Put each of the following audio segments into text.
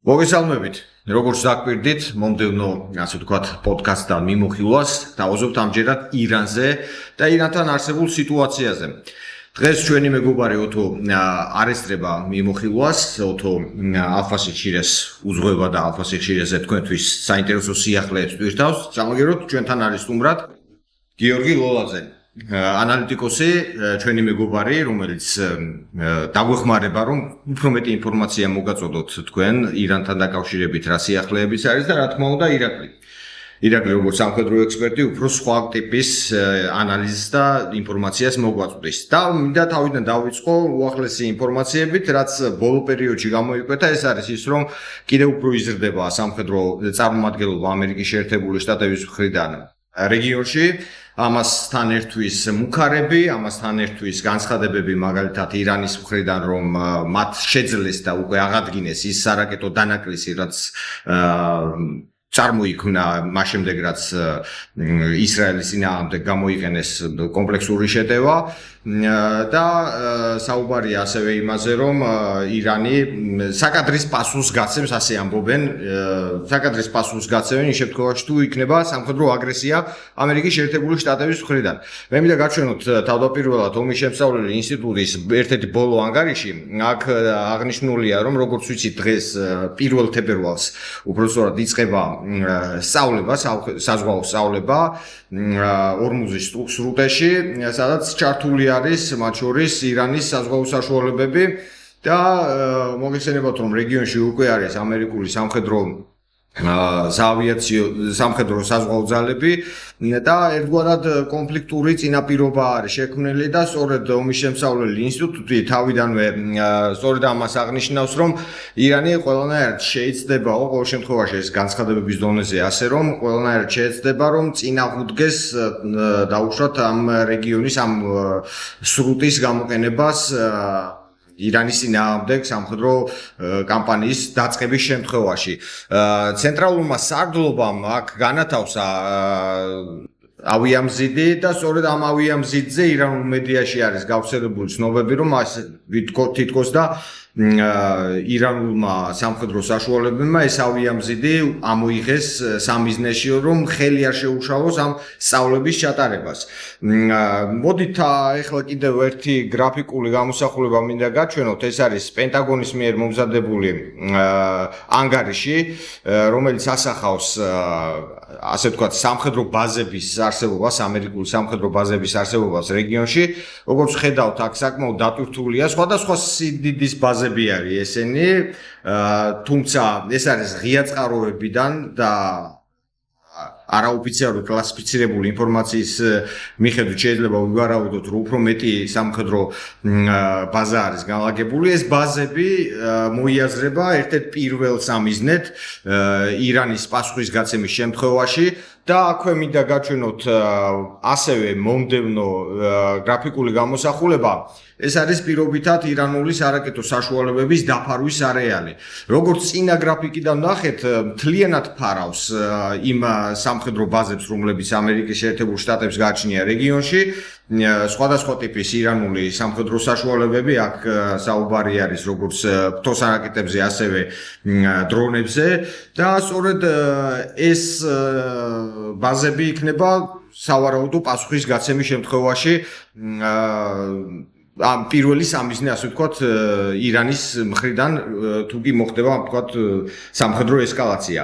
მოგესალმებით. როგორც დაგვირდით, მომდევნო, ასე ვთქვათ, პოდკასტთან მიმოხილვას დავაზობთ ამჯერად ირანზე და ირანთან არსებულ სიტუაციაზე. დღეს ჩვენი მეგობარი ოთო არესტრება მიმოხილვას, ოთო ალფასიხშირეს უძღვება და ალფასიხშირეზე თქვენთვის საინტერესო სიახლეებს ტვირთავს. სამაგეროთ ჩვენთან არის სტუმრად გიორგი ლოლაძე. ანალიტიკოსი, ჩვენი მეგობარი, რომელიც დაგვეხმარება, რომ უფრო მეტი ინფორმაცია მოგაწოდოთ თქვენ ირანთან დაკავშირებით რა სიახლეებიც არის და რა თქმა უნდა ირაკლი როგორც სამხედრო ექსპერტი უფრო სხვა ტიპის ანალიზს და ინფორმაციას მოგვაწვდის. და მინდა თავიდან დავიწყო უახლესი ინფორმაციებით, რაც ბოლო პერიოდში გამოიკვეთა, ეს არის ის, რომ კიდევ უფრო იზრდება სამხედრო წარმომადგენლობა ამერიკის შეერთებული შტატების მხრიდან რეგიონში. ამასთან ერთვის მუქარები, ამასთან ერთვის განცხადებები მაგალითად ირანის მხრიდან, რომ მათ შეძლეს და უკვე აღადგინეს ის სარაკეტო დანაკლისი, რაც წარმოიქმნა მას შემდეგ, რაც ისრაელის წინააღმდეგ გამოიყენეს კომპლექსური შეტევა და საუბარია ასევე იმაზე, რომ ირანი საკადრის პასუხს გაცემს, ასე ამბობენ, საკადრის პასუხს გაცემენ იმ შემთხვევაში, თუ იქნება სამხედრო აგრესია ამერიკის შეერთებული შტატების მხრიდან. მე მინდა გაჩვენოთ თავდაპირველად ომის შემსწავლელი ინსტიტუტის ერთ-ერთი ბოლო ანგარიში. აქ აღნიშნულია, რომ როგორც ვიცით, დღეს 1 თებერვალს უბრალოდ იწყება სწავლება, საზღვაო სწავლება ორმუზის სრუტეში, სადაც ჩართული არის მათ შორის ირანის საზღვაო საშუალებები და მოგეხსენებათ, რომ რეგიონში უკვე არის ამერიკული სამხედრო საზღვაო ძალები და ერთგვარად კონფლიქტური წინაპირობა არის შექმნილი და სწორედ ომის შემსწავლელი ინსტიტუტი თავიდანვე სწორედ ამას აღნიშნავს, რომ ირანი ყველანაირად შეიცდება, ყოველ შემთხვევაში ეს განცხადებების დონეზე ასე, რომ ყველანაირად შეიცდება, რომ წინააღმდეგეს დაუშვათ ამ რეგიონის ამ სრუტის გამოყენებას ირანის წინააღმდეგ სამხედრო კამპანიის დაწყების შემთხვევაში. ცენტრალურმა სარდლობამ აქ განათავსა ავიამზიდი და სწორედ ამ ავიამზიდზე ირანულ მედიაში არის გავრცელებული ცნობები, რომ თითქოს და ირანულმა სამხედრო საშუალებებმა ეს ავიამზიდი ამოიღეს სამიზნეში, რომ ხელი არ შეუშალოს ამ სწავლების ჩატარებას. მოდით ახლა კიდევ ერთი გრაფიკული გამოსახულება მინდა გაჩვენოთ, ეს არის პენტაგონის მიერ მომზადებული ანგარიში, რომელიც ასახავს ასე ვთქვათ სამხედრო ბაზების არსებობას, ამერიკული სამხედრო ბაზების არსებობას რეგიონში. როგორც ხედავთ, აქ საკმაოდ დატვირთულია სხვადასხვა სიდიდის ბაზები არის ესენი, თუმცა ეს არის ღია წყაროებიდან და არაოფიციალური კლასიფიცირებული ინფორმაციის მიხედვით შეიძლება ვივარაუდოთ, რომ უფრო მეტი სამხედრო ბაზა არის განლაგებული. ეს ბაზები მოიაზრება ერთ-ერთ პირველ სამიზნედ ირანის პასუხის გაცემის შემთხვევაში და აქვე მინდა გაჩვენოთ ასევე მომდევნო გრაფიკული გამოსახულება. ეს არის პირობითად ირანული სარაკეტო საშუალებების დაფარვის არეალი. როგორც წინა გრაფიკიდან ნახეთ, მთლიანად ფარავს იმ სამხედრო ბაზებს, რომლებიც ამერიკის შეერთებულ შტატებს გააჩნია რეგიონში. სხვადასხვა ტიპის ირანული სამხედრო საშუალებები, აქ საუბარი არის როგორც ფთოსარაკეტებზე, ასევე დრონებზე და სწორედ ეს ბაზები იქნება სავარაუდო პასუხის გაცემის შემთხვევაში ამ პირველი სამიზნე, ასე ვთქვათ, ირანის მხრიდან თუ კი მოხდება, ვთქვათ, სამხედრო ესკალაცია.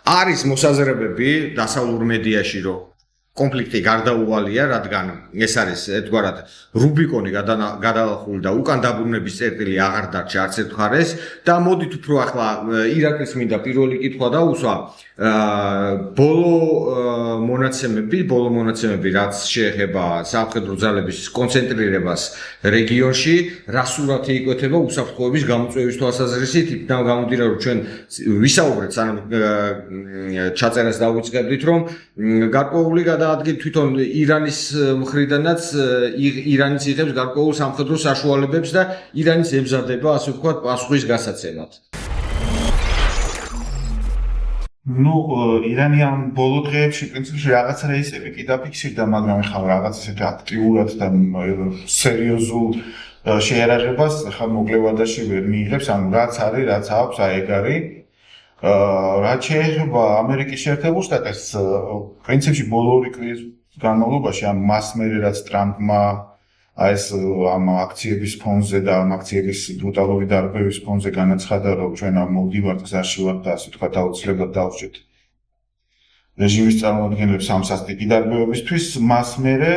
არის მოსაზრებები დასავლურ მედიაში, რომ კონფლიქტი გარდაუვალია, რადგან ეს არის ერთგვარად რუბიკონი გადალახული და უკან დაბრუნების წერტილი აღარ დარჩა არც ერთ მხარეს და მოდით უფრო ახლა ირაკლის მინდა პირველი კითხვა დაუსვა. ბოლო მონაცემები, რაც შეეხება სამხედრო ძალების კონცენტრირებას რეგიონში, რა სურათი იკვეთება უსაფრთხოების გამოწვევის თვალსაზრისით, იქიდან გამომდინარე, რომ ჩვენ ვისაუბრეთ, სანამ ჩაწერას დავიწყებდით, რომ გარკვეული გადაადგილ თვითონ ირანის მხრიდანაც ირანიც იღებს გარკვეულ სამხედრო საშუალებებს და ირანიც ემზადება, ასე ვთქვათ, პასუხის გასაცემად. ირანი ამ ბოლო დღეებში პრინციპში რაღაც რეისები კი დაფიქსირდა, მაგრამ ახლა რაღაც ისეთი აქტიურად და სერიოზულ შეერაღებას ახლა მოკლევადაში ვერ მიიღებს, ანუ რაც არის, რაც აქვს, აი ეგ არის. რაც შეეხება ამერიკის შეერთებულ შტატებს, პრინციპში ბოლო 2 კვირის განმავლობაში ამ მას მერე რაც ტრამპმა ეს ამ აქციების ფონზე და ამ აქციების ბრუტალური დარღვევის ფონზე განაცხადა, რომ ჩვენ ამ მოვდივართ გზაში ვართ და ასე თქვა აუცილებლად დავსჯეთ რეჟიმის წარმომადგენლებს ამ სასტიკი დარღვევებისთვის, მას მერე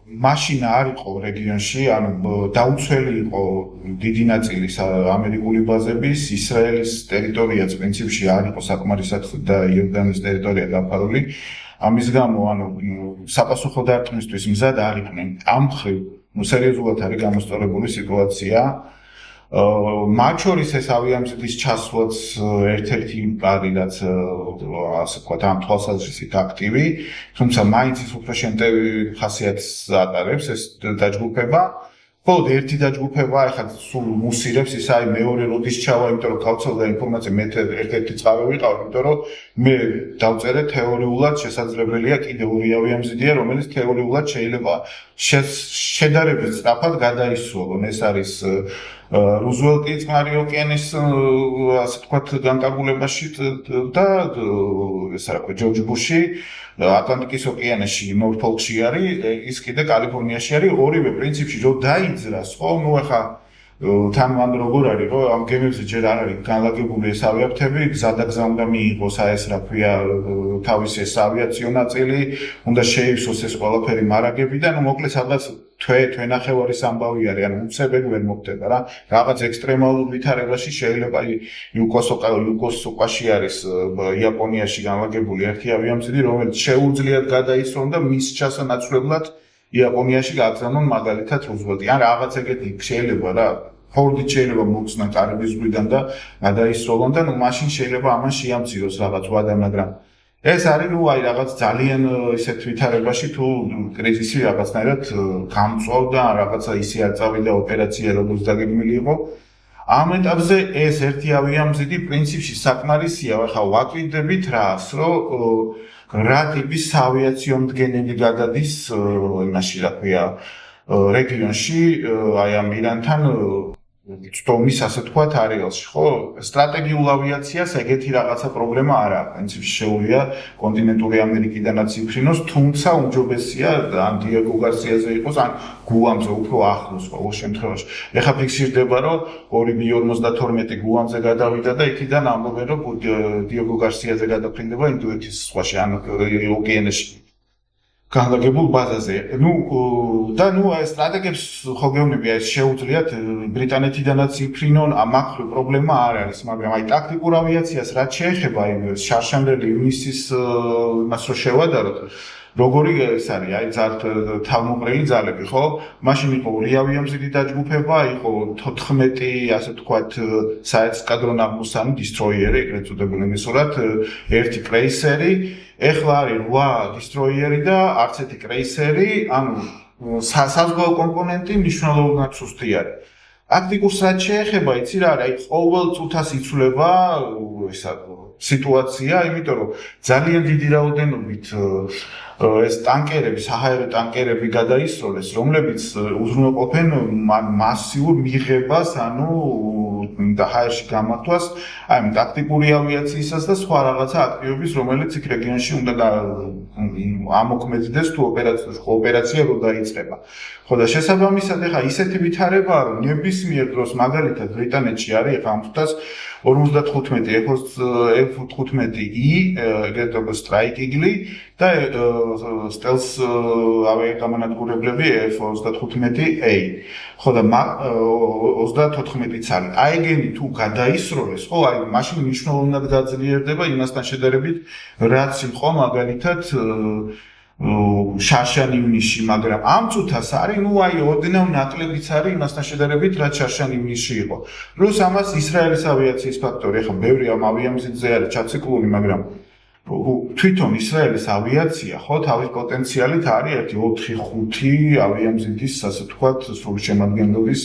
მაშინ არ იყო რეგიონში, ანუ დაუცველი იყო დიდი ნაწილი ამერიკული ბაზების, ისრაელის ტერიტორიაც პრინციპში არ იყო საკმარისად და იორდანიის ტერიტორია დაფარული. ამის გამო, ანუ საპასუხო დარტყმისთვის მზად არ იყვნენ. ამ მხრივ, სერიოზულად არის გამოსწორებული სიტუაცია. მათ შორის ეს ავიამზიდის ჩასვლაც ერთ-ერთი არის, რაც ასე ვთქვათ, ამ თვალსაზრისით აქტივი, თუმცა მაინც ის უფრო შემტევი ხასიათს ატარებს ეს დაჯგუფება. მხოლოდ ერთი დაჯგუფება ახლა სულ მუსირებს ის აი მეორე როდის ჩავა, იმიტომ რომ გავცელდა ინფორმაცია მე ერთ-ერთი წყავი ვიყავ, იმიტომ რომ მე დავწერე თეორიულად შესაძლებელია კიდე 2 ავიამზიდია, რომელიც თეორიულად შეიძლება შედარებით სწრაფად გადაისროლონ. ეს არის რუზველტის წყნარი ოკეანის ასე ვთქვათ განკარგულებაში და ეს რა ქვია ჯორჯ ბუში ატლანტიკის ოკეანეში ნორფოლკში არის, ის კიდე კალიფორნიაში არის, ორივე პრინციპში რომ დაიძრას, ხო, ნუ ახლა თან მან როგორ არის, რომ ამ გემებზე ჯერ არ არის განლაგებული ეს ავიაფრთები, გზადაგზა უნდა მიიღოს ეს რა ქვია თავისი ეს ავიაციო ნაწილი, უნდა შეივსოს ეს ყველაფერი მარაგები და ნუ მოკლედ სადღაც თვე-ნახევარის ამბავი არის, ანუ უცებები ვერ მოხდება რა. რაღაც ექსტრემალურ ვითარებაში შეიძლება იუკოსოკაში არის იაპონიაში განლაგებული ერთი ავიამზიდი, რომელიც შეუძლიათ გადაისრონ და მის ჩასანაცვლებლად იაპონიაში გაგზავნონ მაგალითად რუზველტი. ან რაღაც ეგეთი შეიძლება რა. ფორდით შეიძლება მოხსნან კარიბის ზღვიდან და გადაისროლონ და ნუ მაშინ შეიძლება ამან შეამციროს რაღაც ვადა, მაგრამ ეს არის ნუ აი რაღაც ძალიან ისეთ ვითარებაში თუ კრიზისი რაღაცნაირად გამწვავდა, რაღაცა ისე არ წავიდა ოპერაცია როგორც დაგეგმილი იყო. ამ ეტაპზე ეს ერთი ავიამზიდი პრინციპში საკმარისია, ახლა ვაკვირდებით რას, რომ რა ტიპის ავიაციო მდგენელი გადადის იმაში რა ქვია რეგიონში, აი ამ ირანთან ცდომის ასე თქვათ არეალში, ხო? სტრატეგიულ ავიაციას ეგეთი რაღაცა პრობლემა არ აქვს. პრინციპში შეუძლია კონტინენტური ამერიკიდანაც იფრინოს, თუმცა უმჯობესია ან დიეგო გარსიაზე იყოს, ან გუამზე უფრო ახლოს ყოველ შემთხვევაში. ეხლა ფიქსირდება, რომ 2B-52 გუამზე გადავიდა და იქიდან ამბობენ, რომ დიეგო გარსიაზე გადაფრინდება ინდოეთის ზღვაში, ან ოკეანეში. განლაგებულ ბაზაზე. ნუ ეს სტრატეგიებს ხო გეუბნები, ეს შეუძლიათ ბრიტანეთიდანაც იფრინონ, ამაყრი პრობლემა არ არის, მაგრამ აი ტაქტიკურ ავიაციას რაც შეეხება იმ შარშანდელი ივნისის იმას რო შევადაროთ, როგორი ეს არის, აი თავმოყრილი ძალები, ხო? მაშინ იყო 2 ავიამზიდი დაჯგუფება, იყო 14 ასე ვთქვათ საესკადრო ნაღმოსანი დისტროიერი, ეგრეთ წოდებული მისურად, 1 კრეისერი, ეხლა არის 8 დისტროიერი და არც ერთი კრეისერი, ანუ საზღვაო კომპონენტი მნიშვნელოვნად სუსტი არის. ტაქტიკურს რაც შეეხება, იცი რა არის, ყოველ წუთას იცვლება ისა სიტუაცია, იმიტომ რომ ძალიან დიდი რაოდენობით ეს ტანკერები, საჰაერო ტანკერები გადაისროლეს, რომლებიც უზრუნველყოფენ მასიურ მიღებას, ანუ და ჰაერში გამართვას, აი ტაქტიკური ავიაციისას და სხვა რაღაცა აქტივობის, რომელიც იქ რეგიონში უნდა ამოქმედდეს თუ ოპერაცია რო დაიწყება. ხო და შესაბამისად ეხა ისეთი ვითარებაა, რომ ნებისმიერ დროს მაგალითად ბრიტანეთში არის ეხა ამ თვთას 55 F-15E ეგრეთ Strike Eagle და სტელს ავიაგამანადგურებლები F-35A. ხო და 34 ცალი. აი ეგენი თუ გადაისროლეს, ხო, აი მაშინ მნიშვნელოვნად გაძლიერდება იმასთან შედარებით, რაც იყო მაგალითად შარშან ივნისში, მაგრამ ამ წუთას არის, ნუ აი ოდნავ ნაკლებიც არის იმასთან შედარებით, რაც შარშან ივნისში იყო. პლუს ამას ისრაელის ავიაციის ფაქტორი, ახლა ბევრი ამ ავიამზიდზე არის ჩაციკლული, მაგრამ თვითონ ისრაელის ავიაცია, ხო, თავის პოტენციალით არის 4-5 ავიამზიდის, ასე ვთქვათ, სრული შემადგენლობის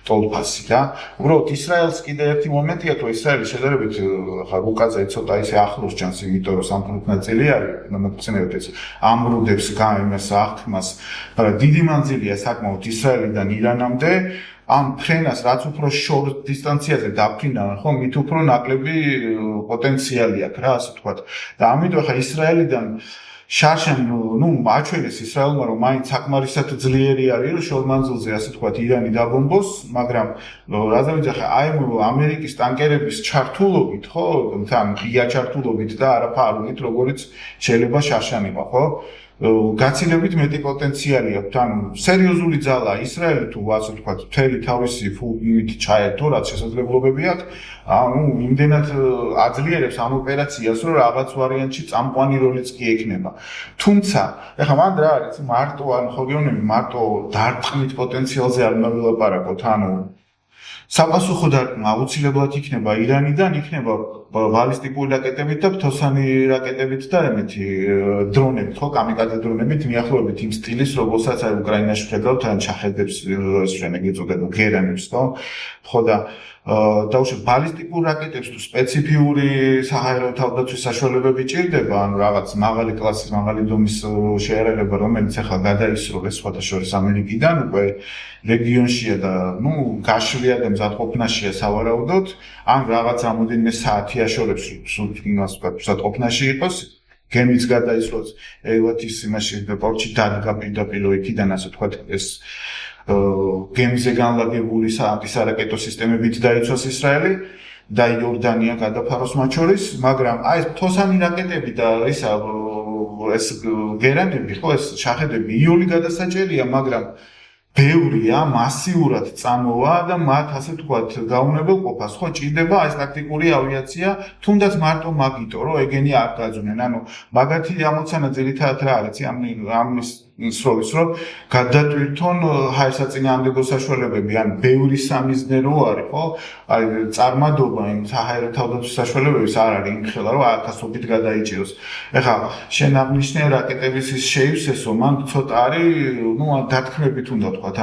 ტოლფასი და უბრალოდ ისრაელს კიდე ერთი მომენტია, თუ ისრაელი შედარებით ახლა რუკაზე ცოტა ისე ახლოს ჩანს, იმიტომ რომ სამხრეთ ნაწილი არის, ნამოქცევით ეს ამრუდებს იმას აღქმას, მაგრამ დიდი მანძილია საკმაოდ ისრაელიდან ირანამდე, ამ ფრენას რაც უფრო შორ დისტანციაზე დაფრინავენ, ხო, მით უფრო ნაკლები პოტენციალი აქვს რა, ასე ვთქვათ. და ამიტომ ახლა ისრაელიდან შარშან, აჩვენეს ისრაელმა, რომ მაინც საკმარისად ძლიერი არის, რომ შორ მანძილზე, ასე ვთქვათ, ირანი დაბომბოს, მაგრამ რაზე ვიძახე, აი ამერიკის ტანკერების ჩართულობით, ხო, თან ღია ჩართულობით და არაფარულით, როგორც შეიძლება შარშან იყო, ხო? გაცილებით მეტი პოტენციალი აქვს. ანუ სერიოზული ძალა ისრაელი თუ ასე ვთქვათ, მთელი თავისი ფულით ჩაერთო, რაც შესაძლებლობები აქვს, იმდენად აძლიერებს ამ ოპერაციას, რომ რაღაც ვარიანტში წამყვანი როლიც კი ექნება. თუმცა, ეხლა მანდ რა არის, მარტო ხო გეუბნები, მარტო დარტყმით პოტენციალზე არ უნდა ვილაპარაკოთ, საპასუხო დარტყმა აუცილებლად იქნება ირანიდან, იქნება ბალისტიკური რაკეტებით და ფთოსანი რაკეტებით და ამეთი დრონებით, ხო, კამიკაძე დრონებით, მიახლოებით იმ სტილის, რომელსაც აი უკრაინაში ხედავთ, ან ჩახედებს ეს შენეგი წოდება გერანებს, ხო და დაუშვათ ბალისტიკურ რაკეტებს თუ სპეციფიური საჰაერო თავდაცვის საშუალებები ჭირდება, ანუ რაღაც მაღალი კლასის, მაღალი დონის შეერაღება, რომელიც ახლა გადაისროლეს სხვათა შორის ამერიკიდან, უკვე რეგიონშია და გაშლია და მზადყოფნაშია სავარაუდოდ, ან რაღაც რამოდენიმე საათი აშორებს სულ იმას მზადყოფნაში იყოს, გემიც გადაისროლეს, ელათის იმაში პორტში დადგა პირდაპირ იქიდან, ასე ვთქვათ, ეს გემზე განლაგებული სარაკეტო სისტემებით დაიცვას ისრაელი და იორდანია გადაფაროს მათ შორის, მაგრამ აი ეს ფთოსანი რაკეტები და ეს გერანები, ხო, ეს შახედები იოლი გადასაჭერია, მაგრამ ბევრია, მასიურად წამოვა და მათ ასე ვთქვათ, გაუნებელყოფას, ხო, ჭირდება ეს ტაქტიკური ავიაცია, თუნდაც მარტო მაგიტო, რომ ეგენი არ გაძვნენ. ანუ მაგათი ამოცანა ძირითადად რა არის, ამის სროლის, რომ გადატვირთონ ჰაერსაწინააღმდეგო საშუალებები, ან ბევრი სამიზნერო არის, ხო? აი წარმადობა იმ საჰაერო თავდაცვის საშუალებების არ არის იმხელა, რომ ათასობით გადაიჭიროს. ეხლა შენ აღნიშნე რაკეტების ის შეივსესო, მან ცოტა არის, დათქმებით უნდა ვთქვათ,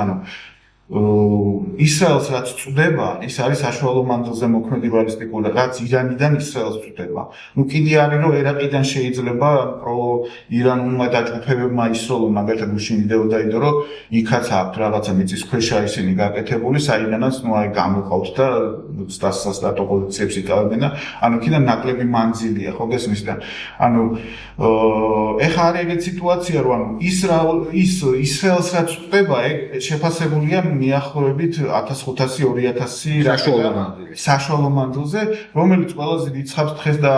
ისრაელს რაც წვდება, ის არის საშუალო მანძილზე მოქმედი ბალისტიკური, რაც ირანიდან ისრაელს წვდება. კიდე არის, რომ ერაყიდან შეიძლება ირანულმა დაჯგუფებებმა ისროლონ, მაგალითად გუშინ ვიდეო დაიდო, რომ იქაც აქვს რაღაცა მიწისქვეშა ისინი გაკეთებული, საიდანაც გამოყავთ და სტატო პოზიციებს იკავებენ და იქიდან ნაკლები მანძილია, ხო გესმის და ეხლა არის ეგეთი სიტუაცია, რომ ისრაელს რაც წვდება, ეგ შეფასებულია მიახლოებით 1500-2000 საშუალო მანძილზე, რომელიც ყველაზე დიდ ცხავს და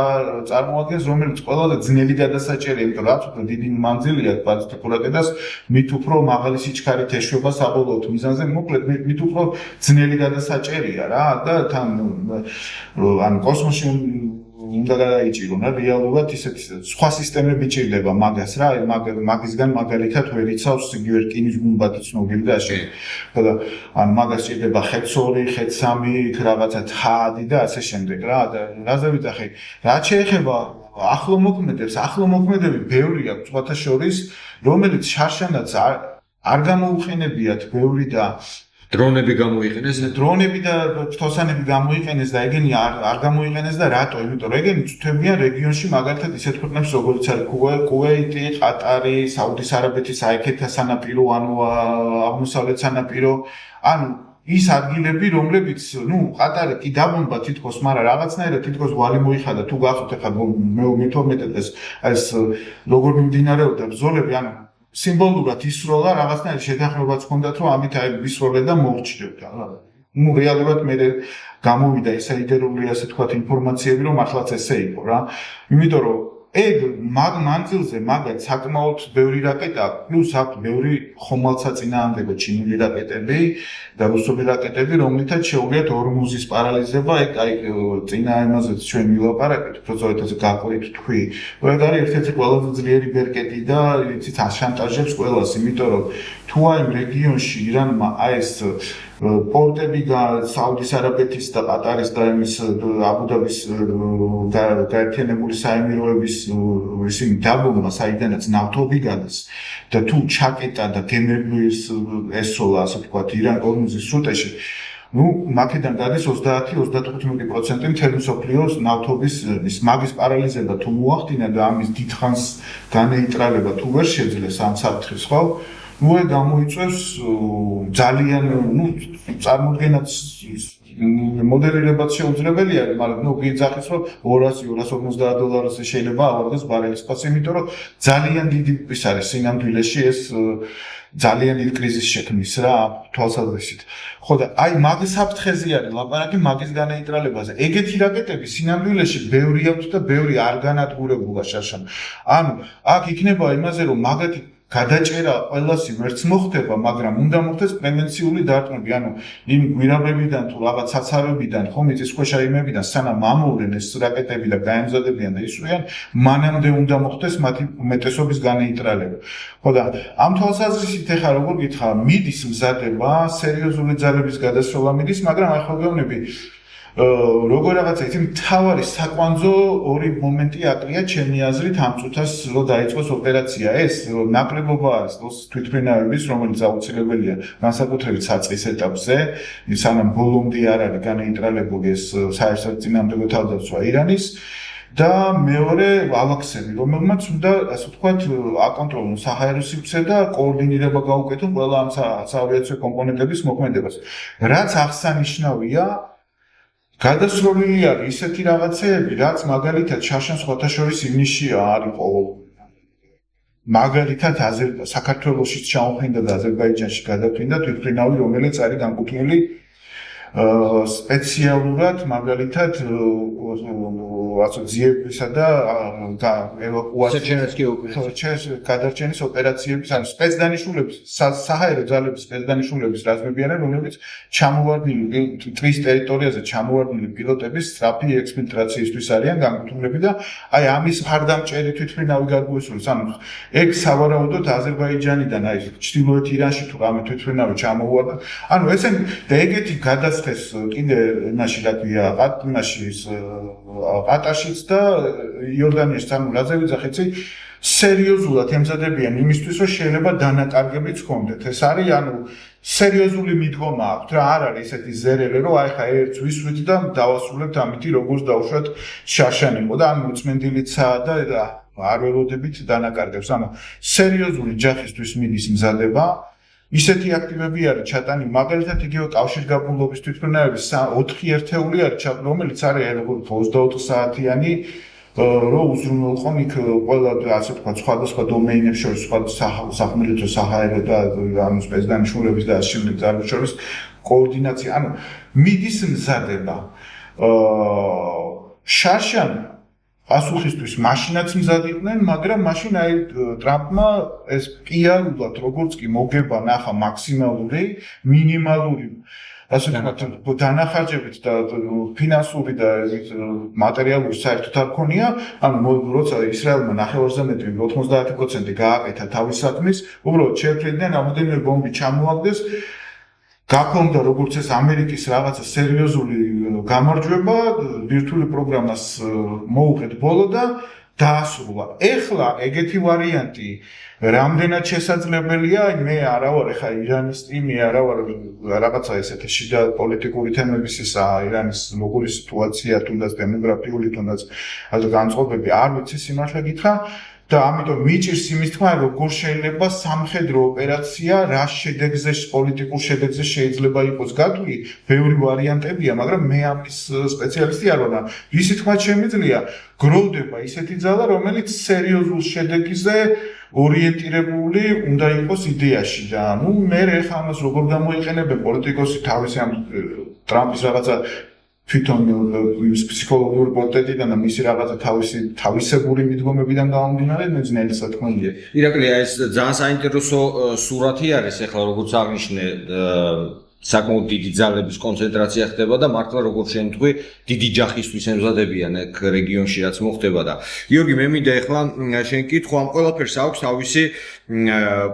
წარმოადგენს, რომელიც ყველაზე ძნელი გადასაჭერია, იმიტომ რაც უფრო დიდი მანძილია ბალისტიკურ რაკეტას, მით უფრო მაღალი სიჩქარით ეშვება საბოლოოდ მიზანზე, მოკლედ მით უფრო ძნელი გადასაჭერია რა და თან კოსმოსში უნდა გადაიჭირო რა რეალურად ისეთი სხვა სისტემები ჭირდება მაგას რა მაგისგან მაგალითად ვერ იცავს იგივე რკინის გუმბათი ცნობილი და ასე და მაგას ჭირდება ხეც2 ხეც3 რაღაცა თხადი და ასე შემდეგ რა და რაზე ვიტახე რაც შეეხება ახლო მოქმედები ბევრი აქვს სხვათა შორის რომელიც შარშანაც არ გამოუყენებიათ ბევრი და დრონები გამოიყენეს დრონები და ფთოსანები გამოიყენეს და ეგენი არ გამოიყენეს და რატო? იმიტომ რომ ეგენი წვთებიან რეგიონში მაგალითად ისეთ ქვეყნებს როგორც არის კუვეიტი, ყატარი, საუდის არაბეთის აიქეთა სანაპირო, აღმოსავლეთ სანაპირო, ის ადგილები, რომლებიც, ყატარი კი დაბომბა თითქოს, მაგრამ რაღაცნაირად თითქოს ვალი მოიხადა, თუ გახსოვთ ახლა მეთორმეტე ეს როგორ მიმდინარეობდა ბრძოლები, სიმბოლურად ისროლა რაღაცნაირი შეთანხმებაც ჰქონდათ, რომ ამით ისროლენ და მოურჩიდებდა. რეალურად მე გამოვიდა ესა იდეალური ასე თქვათ ინფორმაციები, რომ ახლაც ესე იყო რა. იმიტომ რომ ეგ მანძილზე მაგათ საკმაოდ ბევრი რაკეტა, პლუს აქვს ბევრი ხომალდსაწინააღმდეგო ჩინური რაკეტები და რუსული რაკეტები, რომლითაც შეუძლიათ ორმუზის პარალიზება, წინა ემაზეც ჩვენ ვილაპარაკეთ, უბრალოდ ესე გაყვით თქვი. ეგ არის ერთ-ერთი ყველაზე ძლიერი ბერკეტი და იცით აშანტაჟებს ყველას, იმიტომ რომ თუ აი რეგიონში ირანმა ეს პორტები საუდის არაბეთის და ყატარის და იმის აბუდაბის გაერთიანებული საემიროების ისინი დაბომბა, საიდანაც ნავთობი გადის და თუ ჩაკეტა და გემების ესროლა, ასე ვთქვათ, ირან ორმუზის სრუტეში, მაქედან გადის 30-35% მთელი მსოფლიოს ნავთობის მაგის პარალიზება თუ მოახდინა და ამის დიდხანს განეიტრალება თუ ვერ შეძლეს ამ საფრთხეს, ხო? ნუ გამოიწვევს ძალიან წარმოდგენაც მოდელირებაც შეუძლებელია, მაგრამ გიძახის რომ $200-250 შეიძლება ავარდეს ბარელის ფასი, იმიტომ რომ ძალიან დიდი ის არის სინამდვილეში ეს ძალიან დიდი კრიზისი შექმნის რა თვალსაზრისით. ხო და აი მაგის საფრთხეზე არის ლაპარაკი მაგის განეიტრალებაზე. ეგეთი რაკეტები სინამდვილეში ბევრი აქვს და ბევრი არ განადგურებულა შარშან. ანუ აქ იქნება იმაზე რომ მაგათი გადაჭერა ყველასი ვერც მოხდება, მაგრამ უნდა მოხდეს პრევენციული დარტყმები, ანუ იმ გვირაბებიდან თუ რაღაც საცავებიდან, ხომ მიწისქვეშა იმებიდან, სანამ ამოვლენ ეს რაკეტები და გაემზადებიან და ისვრიან, მანამდე უნდა მოხდეს მათი უმეტესობის განეიტრალება. ხო და ამ თვალსაზრისით ეხლა როგორ გითხრა, მიდის მზადება, სერიოზული ძალების გადასროლა მიდის, მაგრამ აი ხოლმე როგორ რაღაცა იცი მთავარი საკვანძო ორი მომენტი აკლია ჩემი აზრით ამ წუთას რო დაიწყოს ოპერაცია ეს ნაკლებობა არის თვითმფრინავების რომელიც აუცილებელია განსაკუთრებით საწყის ეტაპზე სანამ ბოლომდე არ არის განეიტრალებული ეს საერთოდ წინამდებო თავდაცვა ირანის და მეორე ავაქსები რომელმაც უნდა ასე ვთქვათ აკონტროლონ საჰაერო სივრცე და კოორდინირება გაუკეთონ ყველა ამ საავიაციო კომპონენტების მოქმედებას რაც აღსანიშნავია გადასროლილი არის ისეთი რაღაცეები, რაც მაგალითად შარშან სხვათა შორის ივნისშია არისო. მაგალითად საქართველოშიც ჩამოხინდა და აზერბაიჯანში გადაფრინდა თვითმფრინავი, რომელიც არის განკუთვნილი სპეციალურად მაგალითად ძიებისა და ევაკუაციის გადარჩენის ოპერაციების ან სპეცდანიშნულების საჰაერო ძალების სპეცდანიშნულების რაზმებიანენ რომლებიც ჩამოვარდნილი ტრის ტერიტორიაზე ჩამოვარდნილი პილოტების სწრაფი ექსფილტრაციისთვის არიან განკუთვნილები და აი ამის მხარდამჭერი თვითმფრინავი გარკვეულწილს ანუ ეგ სავარაუდოდ აზერბაიჯანიდან აი ჩრდილოეთ ირანში თუ რამე თვითმფრინავი ჩამოვარდა ანუ ესენი და ეგეთი გადასხეს კიდე ნაში რა ქვია ყატნაში ყატაშიც და იორდანიაში ანუ რაზე ვიძახეცი სერიოზულად ემზადებიან იმისთვის რომ შეიძლება დანაკარგებიც ჰქონდეთ ეს არის ანუ სერიოზული მიდგომა აქვს რა არ არის ესეთი ზერელე რომ აი ხა ერთს ვისვით და დავასრულებთ ამითი როგორც დავუშვათ შარშანიყო და ანუ უწმენდილიცაა და არ ველოდებით დანაკარგებს ანუ სერიოზული ჯახისთვის მიდის მზადება ისეთი აქტივები არის ჩატანი მაგალითად იგივე კავშირგაბმულობის თვითმფრინავების 4 ერთეული არის რომელიც არის როგორც 24 საათიანი რომ უზრუნველყო იქ ყველა ასე ვთქვათ სხვადასხვა დომეინებს შორის სხვადასხვა სახმელეთო საჰაერო და ანუ სპეცდანიშნულების და შემდეგ ძალებს შორის კოორდინაცია ანუ მიდის მზადება შარშან პასუხისთვის მაშინაც მზად იყვნენ, მაგრამ მაშინ აი ტრამპმა ეს პიარულად როგორც კი მოგება ნახა მაქსიმალური, მინიმალური ასე ვთქვათ დანახარჯებით და ფინანსური და მატერიალური საერთოდ არ ქონია, ანუ როცა ისრაელმა ნახევარზე მეტი 90% გააკეთა თავის საქმის, უბრალოდ შეფრიდნენ რამოდენიმე ბომბი ჩამოაგდეს გაქონდა როგორც ეს ამერიკის რაღაცა სერიოზული გამარჯვება, ბირთვული პროგრამას მოუღეთ ბოლო და დაასრულა. ეხლა ეგეთი ვარიანტი რამდენად შესაძლებელია, მე არა ვარ ეხა ირანისტი, მე არა ვარ რაღაცა ესეთი შიდა პოლიტიკური თემების ისა ირანის როგორი სიტუაცია თუნდაც დემოგრაფიული თუნდაც განწყობები არ ვიცი სიმართლე გითხრა და ამიტომ მიჭირს იმის თქმა, როგორ შეიძლება სამხედრო ოპერაცია რა შედეგზე პოლიტიკურ შედეგზე შეიძლება იყოს გათვლილი, ბევრი ვარიანტებია, მაგრამ მე ამის სპეციალისტი არ ვარ. ისი თქმა შემიძლია, გროვდება ისეთი ძალა, რომელიც სერიოზულ შედეგზე ორიენტირებული უნდა იყოს იდეაში და ნუ მე ხა ამას როგორ გამოიყენებენ პოლიტიკოსი თავისი ამ ტრამპის რაღაცა თვითონ ფსიქოლოგიური პორტრეტიდან და მისი რაღაცა თავისებური მიდგომებიდან გამომდინარე მე ძნელი სათქმელია. ირაკლი ეს ძალიან საინტერესო სურათი არის ახლა როგორც აღნიშნე საკმაოდ დიდი ძალების კონცენტრაცია ხდება და მართლა როგორც შენთქვი დიდი ჯახისთვის ემზადებიან ეგ რეგიონში რაც მოხდება და გიორგი მე მინდა ახლა შენ კითხო ამ ყველაფერს აქვს თავისი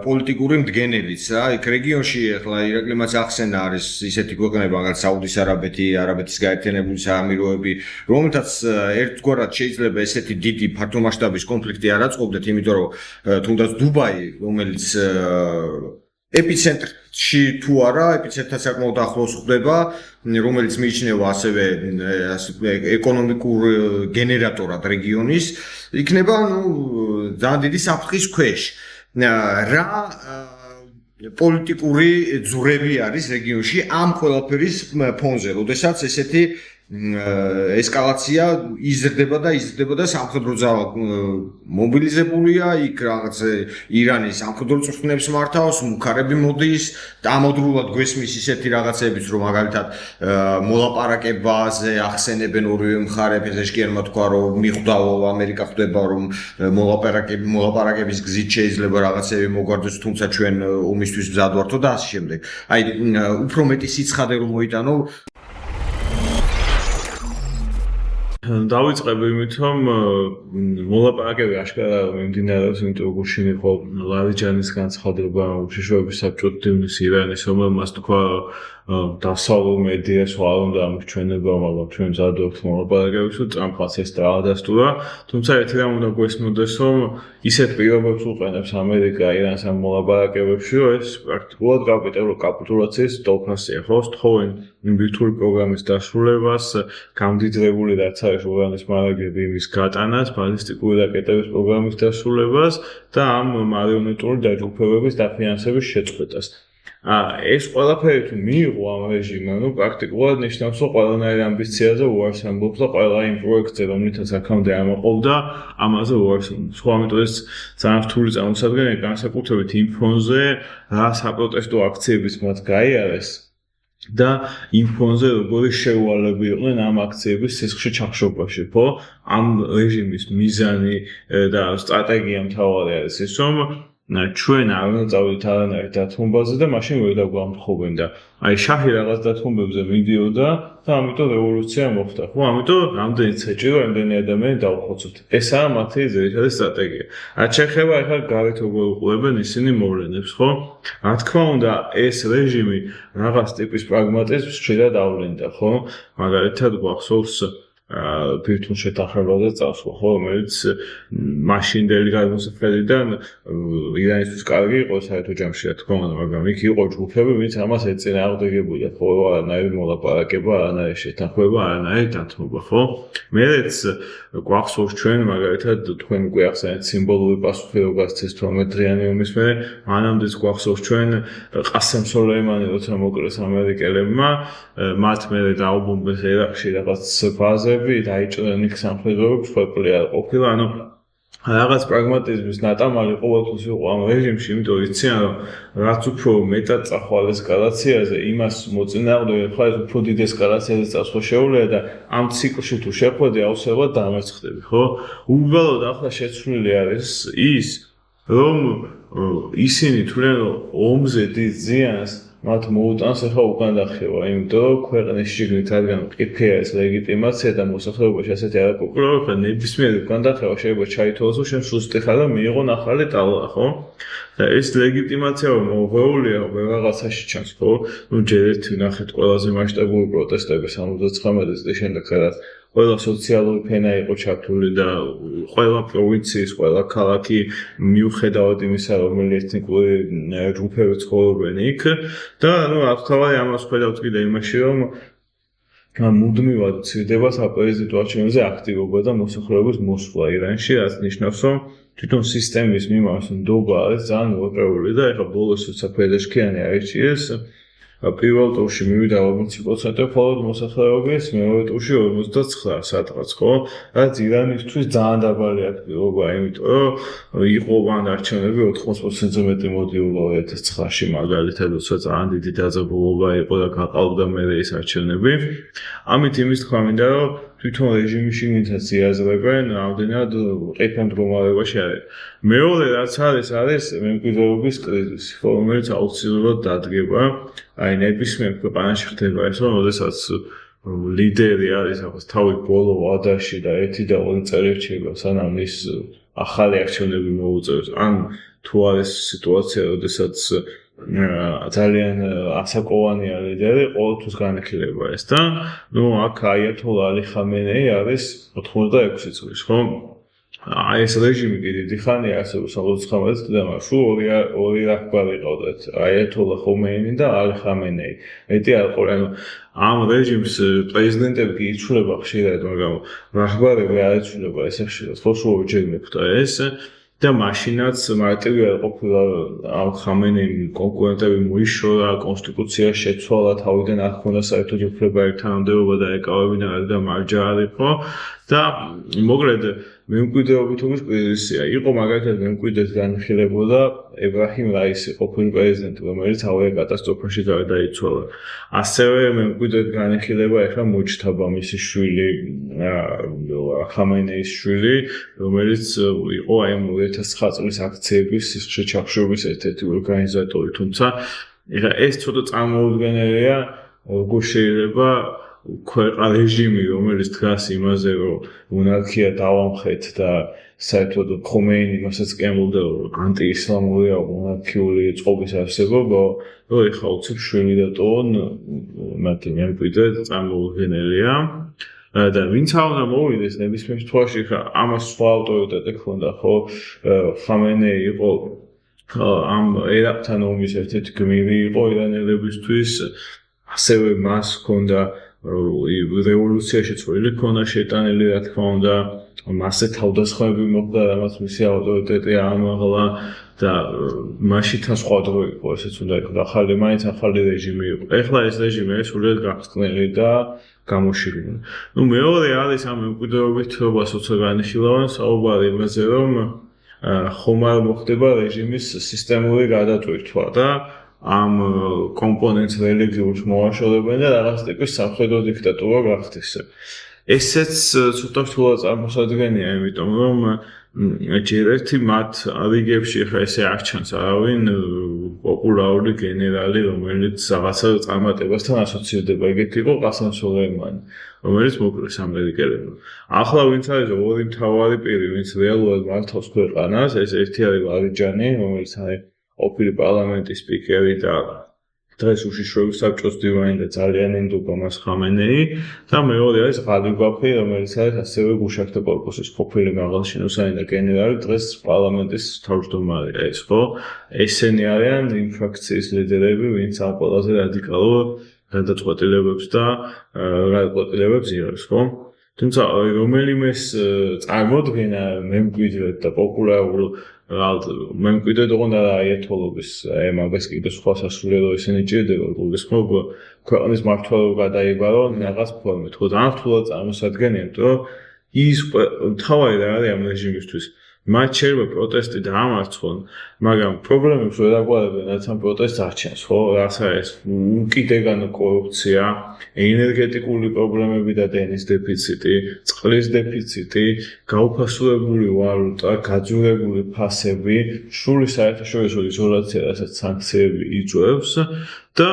პოლიტიკური მდგენელიც რა იქ რეგიონში ახლა ირაკლიმაც ახსენა არის ისეთი ქვეყნები მაგალითად საუდის არაბეთი, არაბეთის გაერთიანებული საამიროები რომელთაც ერთგვარად შეიძლება ესეთი დიდი ფართომასშტაბის კონფლიქტი არ აწყობდეთ იმიტომ რომ თუნდაც დუბაი რომელიც ეპიცენტრში თუ არა, ეპიცენტრთან საკმაოდ ახლოს ხდება, რომელიც მიიჩნევა ასევე ეკონომიკურ გენერატორად რეგიონის, იქნება ძალიან დიდი საფრთხის ქვეშ. რა პოლიტიკური ძურები არის რეგიონში ამ ყველაფერის ფონზე, როდესაც ესეთი ესკალაცია იზრდება და სამხედრო ძალა მობილიზებულია, იქ რაღაც ირანი სამხედრო წვრთნებს მართავს, მუქარები მოდის, ამოდროულად გვესმის ისეთი რაღაცებიც, რომ მაგალითად მოლაპარაკებაზე ახსენებენ ორივე მხარე, პეზეშკიანმა თქვა, რომ მიხვდაო ამერიკა ხვდება, რომ მოლაპარაკების გზით შეიძლება რაღაცები მოგვარდეს, თუმცა ჩვენ ომისთვის მზად ვართო და ასე შემდეგ. აი, უფრო მეტი სიცხადე რომ მოიტანო დავიწყებ იმით, რომ მოლაპარაკები აშკარა მიმდინარეობს, იმიტომ რომ გუშინ იყო ლარიჯანის განცხადება უშიშროების საბჭოთა დივნის ირანის, რომელმაც თქვა დასავლურ მედიას არ უნდა ამჩვენება, მაგრამ ჩვენ მზადობთ მოლაპარაკებებს, ტრამპმაც ეს დაადასტურა. თუმცა ერთი რამ უნდა გვესმოდეს, რომ ისეთ პირობებს უყენებს ამერიკა ირანს ამ მოლაპარაკებებში, რომ ეს პრაქტიკულად კაპიტულაციის დოფასია, ხო? თხოვენ ბირთვული პროგრამის დასრულებას, გამდიდრებული რაც არის ურანის მარაგები იმის გატანას, ბალისტიკური რაკეტების პროგრამის დასრულებას და ამ მარიონეტული დაჯგუფებების დაფინანსების შეწყვეტას. ეს ყველაფერი თუ მიიღო ამ რეჟიმმა, ну პრაქტიკულად ნიშნავს, რომ ყველანაირ ამბიციაზე უარს ამბობს და ყველა იმ პროექტზე, რომლითაც აქამდე ამაყობდა, ამაზე უარს ამბობს. ხო, ამიტომ ეს ძალიან რთული წარმოსადგენია, განსაკუთრებით იმ ფონზე, რა საპროტესტო აქციებიც მათ გაიარეს და იმ ფონზე როგორი შეუვალები იყვნენ ამ აქციების სისხლში ჩახშობაში, ხო? ამ რეჟიმის მიზანი და სტრატეგია მთავარი არის ის, რომ ჩვენ არ უნდა წავიდეთ არანაირ დათმობაზე და მაშინ ვერ დაგვამთხოვენ და აი შაჰი რაღაც დათმობებზე მიდიოდა და ამიტომ რევოლუცია მოხდა. ხო, ამიტომ რამდენი საჭირო, რამდენი ადამიანი დავხოცოთ. ესაა მათი ძირითადი სტრატეგია. რაც შეეხება ახლა გარეთ როგორ უყურებენ ისინი მოვლენებს, ხო? რა თქმა უნდა, ეს რეჟიმი რაღაც ტიპის პრაგმატიზმს ხშირად ავლენდა, ხო? მაგალითად გვახსოვს ბირთვულ შეთანხმებაზე წავსვა, ხო, რომელიც მაშინდელი გადმოსახედიდან ირანისთვის კარგი იყო საერთო ჯამში, რა თქმა უნდა, მაგრამ იქ იყო ჯგუფები, ვინც ამას ეწინააღმდეგებოდა, ხო, არანაირი მოლაპარაკება, არანაირი შეთანხმება, არანაირი დათმობა, ხო? მერეც გვახსოვს ჩვენ, მაგალითად, თქვენ უკვე ახსენეთ სიმბოლური პასუხი, რო გასცეს 12 დღიანი ომის მერე, მანამდეც გვახსოვს ჩვენ ყასემ სოლეიმანი, როცა მოკლეს ამერიკელებმა, მათ მერე დაუბომბეს ერაყში რაღაც ბაზები, დაიჭრნენ იქ სამხედროებს, ყველაფერი არ ყოფილა, ანუ რაღაც პრაგმატიზმის ნატამალი ყოველთვის იყო ამ რეჟიმში, იმიტომ იციან, რომ რაც უფრო მეტად წახვალ ესკალაციაზე, იმას მოწინააღმდეგე ხარ უფრო დიდ ესკალაციაზე წასვლა შეუძლია და ამ ციკლში თუ შეხვედე აუცილებლად დამარცხდები, ხო? უბრალოდ ახლა შეცვლილი არის ის, რომ ისინი თვლიან, რომ ომზე დიდ ზიანს მათ მოუტანს ახლა უკან დახევა, იმიტომ რომ ქვეყნის შიგნით რადგან მყიფეა ეს ლეგიტიმაცია და მოსახლეობაში ასეთი არაპოპულარობა, ნებისმიერ უკან დახევა შეიძლება ჩაითვალოს, რომ შენ სუსტი ხარ და მიიღო ახალი ტალღა, ხო? და ეს ლეგიტიმაცია მოღეულია რაღაცაში ჩანს, ხო? ნუ ჯერ ერთი ნახეთ ყველაზე მასშტაბური პროტესტები 79 წლის შემდეგ, სადაც ყველა სოციალური ფენა იყო ჩართული და ყველა პროვინციის, ყველა ქალაქი მიუხედავად იმისა, რომელი ეთნიკური ჯგუფები ცხოვრობენ იქ და ნუ აქთავარი ამას ხედავთ კიდე იმაში, რომ მუდმივად ცირდება საპრეზიდენტო არჩევნებზე აქტივობა და მოსახლეობის მოსვლა ირანში, რაც ნიშნავს, რომ თვითონ სისტემის მიმართ ნდობა არის ძალიან უპირობელი და ეხლა ბოლოს როცა ფედეშკიანი აირჩიეს პირველ ტურში მივიდა 40%, ხოლო მოსახლეობის მეორე ტურში 59 სადღაც, ხო? რაც ირანისთვის ძალიან დაბალი აქტივობა, იმიტომ რომ იყო მან არჩევნები 80%-ზე მეტი მოდიულა 2009-ში მაგალითად, როცა ძალიან დიდი დაძაბულობა იყო და გაყალბდა მერე ეს არჩევნები. ამით იმის თქვა მინდა, რომ თვითონ რეჟიმის შიგნითაც იაზრებენ, რამდენად ყიფენ მდგომარეობაში არის. მეორე რაც არის მემკვიდრეობის კრიზისი, რომელიც აუცილებლად დადგება. აი ნებისმიერ ქვეყანაში ხდება ეს, რომ შესაძაც ლიდერი არის რაღაც თავი ბოლო ვადაში და 1 და 2 წელი რჩება, სანამ ის ახალი არჩევნები მოუწევს. ან თუ არის სიტუაცია, შესაძაც ძალიან ასაკოვანია ლიდერი, ყოველთვის განიხილება ეს და ნუ აქ აიათოლა ალი ხამენეი არის 86 წლის, ხო? აი ეს რეჟიმი დიდი ხანია არსებობს 79 წლიდან, სულ ორი რაჰბარი ყავდათ, აიათოლა ხომეინი და ალი ხამენეი. მეტი არ ყოლ, ანუ ამ რეჟიმს პრეზიდენტები კი იცვლება ხშირად, მაგრამ რაჰბარები არ იცვლება ესე ხშირად, ხო სულ ჯერ მეხვდა ეს. და მაშინაც მარტივი არ ყოფილა ხამენეიმ კონკურენტები მოიშორა, კონსტიტუცია შეცვალა, თავიდან არ ჰქონდა საერთოდ უფლება ერთმანეთობა და ეკავებინა და მარჯა არ იყო და მოკლედ მემკვიდრეობით ომის კრიზისია. იყო მაგალითად მემკვიდრედ განხილებოდა ებრაჰიმ რაისი, ყოფილი პრეზიდენტი, რომელიც ავიაკატასტროფაში გარდაიცვალა. ასევე მემკვიდრედ განხილება ეხლა მოჯთაბა მისი შვილი, ხამენეის შვილი, რომელიც იყო აი 2009 წლის აქციების სისხლში ჩახშობის ერთ-ერთი ორგანიზატორი, თუმცა ეხლა ეს ცოტა წარმოუდგენელია, როგორ შეიძლება ქვეყანა რეჟიმი, რომელიც დგას იმაზე, რომ მონარქია დავამხეთ და საერთოდ ხომეინი მასაც კი ამბობდა, რომ ანტიისლამურია მონარქიული წყობის არსებობა, რომ ეხლა უცებ შვილი დატოვონ, მათი მემკვიდრედ წარმოუდგენელია. და ვინც არ უნდა მოვიდეს ნებისმიერ შემთხვევაში, ხა ამას სხვა ავტორიტეტი ჰქონდა, ხო? ხამენეი იყო ამ ერაყთან ომის ერთ-ერთი გმირი იყო ირანელებისთვის, ასევე მას ჰქონდა რევოლუციაში წვლილი ჰქონდა შეტანილი, რა თქმა უნდა, მასზე თავდასხმები მოხდა, რამაც მისი ავტორიტეტი აამაღლა და მაშინ თან სხვა დრო იყო, ესეც უნდა იყო, ახალი მაინც ახალი რეჟიმი იყო. ეხლა ეს რეჟიმი არის სრულიად გახსნილი და გამოშლილი. მეორე არის ამ მემკვიდრეობითობას უცხო განხილავენ საუბარი იმაზე, რომ ხომ არ მოხდება რეჟიმის სისტემური გადატვირთვა და ამ კომპონენტს რელიგიურს მოაშორებენ და რაღაც ტიპის სამხედრო დიქტატურა გახდეს. ესეც ცოტა რთულად წარმოსადგენია, იმიტომ რომ ჯერ ერთი მათ რიგებში ხა ესე არ ჩანს არავინ პოპულარული გენერალი, რომელიც რაღაცა წარმატებასთან ასოცირდება. ეგეთი იყო ყასემ სულეიმანი, რომელიც მოკლეს ამერიკელებმა. ახლა ვინც არის ორი მთავარი პირი, ვინც რეალურად მართავს ქვეყანას, ეს ერთი არის ლარიჯანი, რომელიც არის ყოფილი პარლამენტის სპიკერი და დღეს უშიშროების საბჭოს დივანი და ძალიან ენდობა მას ხამენეი და მეორე არის ღალიბაფი, რომელიც არის ასევე გუშაქთა კორპუსის ყოფილი მაღალჩინოსანი და გენერალი, დღეს პარლამენტის თავმჯდომარეა ეს, ხო? ესენი არიან იმ ფრაქციის ლიდერები, ვინც ამ ყველაზე რადიკალურ გადაწყვეტილებებს და გადაწყვეტილებებს იღებს, ხო? თუმცა რომელიმეს წარმოდგენა მემკვიდრედ და პოპულარულ მემკვიდრედ ოღონდ აიათოლობის მაგას კიდე სხვა სასულიერო ისინი ჭირდება, გულისხმობ ქვეყნის მმართველობა გადაიბარო რაღაც ფორმით. ხო, ძალიან რთულად წარმოსადგენია, რომ ის თავი რა არის ამ რეჟიმისთვის. მათ შეიძლება პროტესტი დაამარცხონ, მაგრამ პრობლემებს ვერ აგვარებენ, რაც ამ პროტესტს არჩენს, ხო? რაც არის უკიდეგანო კორუფცია, ენერგეტიკული პრობლემები და დენის დეფიციტი, წყლის დეფიციტი, გაუფასურებული ვალუტა, გაძვირებული ფასები, სრული საერთაშორისო იზოლაცია, რასაც სანქციები იწვევს და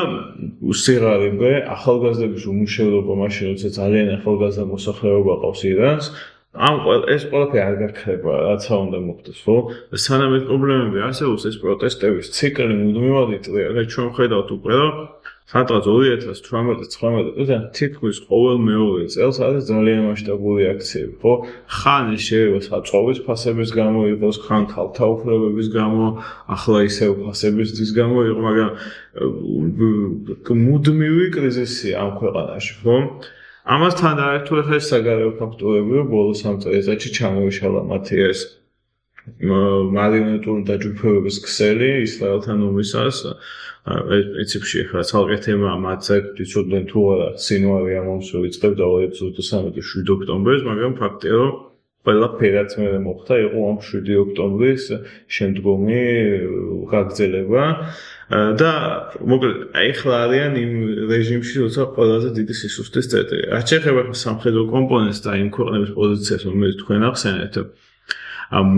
სიღარიბე, ახალგაზრდების უმუშევრობა მაშინ, როცა ძალიან ახალგაზრდა მოსახლეობა ყავს ირანს, ეს ყველაფერი არ გაქრება, რაც უნდა მოხდეს, ხო? სანამ ეს პრობლემები არსებობს, ეს პროტესტების ციკლი მუდმივად იწყება. და ჩვენ ხედავთ უკვე, რომ სადღაც 2018-19 წლიდან თითქმის ყოველ მეორე წელს არის ძალიან მასშტაბური აქციები, ხო? ხან შეიძლება საწვავის ფასების გამო იყოს, ხან ქალთა უფლებების გამო, ახლა ისევ ფასების დის გამო იყო, მაგრამ მუდმივი კრიზისია ამ ქვეყანაში, ხო? ამასთან დაერთო ახლა ეს საგარეო ფაქტორები, რომ ბოლო 3 წელიწადში ჩამოიშალა მათი ეს მარიონეტული დაჯგუფებების ქსელი ისრაელთან ომისას. პრინციპში ახლა ცალკე თემა მათზე იცოდნენ თუ არა სინვარი ამ ომს ვიწყებდა 2013 ოქტომბერს, მაგრამ ფაქტია, რომ ყველაფერი რაც მე მოხდა იყო ამ 7 ოქტომბრის შემდგომი გაგრძელება და მოკლედ ახლა არიან იმ რეჟიმში, როცა ყველაზე დიდი სისუსტის წერტილი. რაც შეეხება სამხედრო კომპონენტს და იმ ქვეყნების პოზიციას, რომელიც თქვენ ახსენეთ,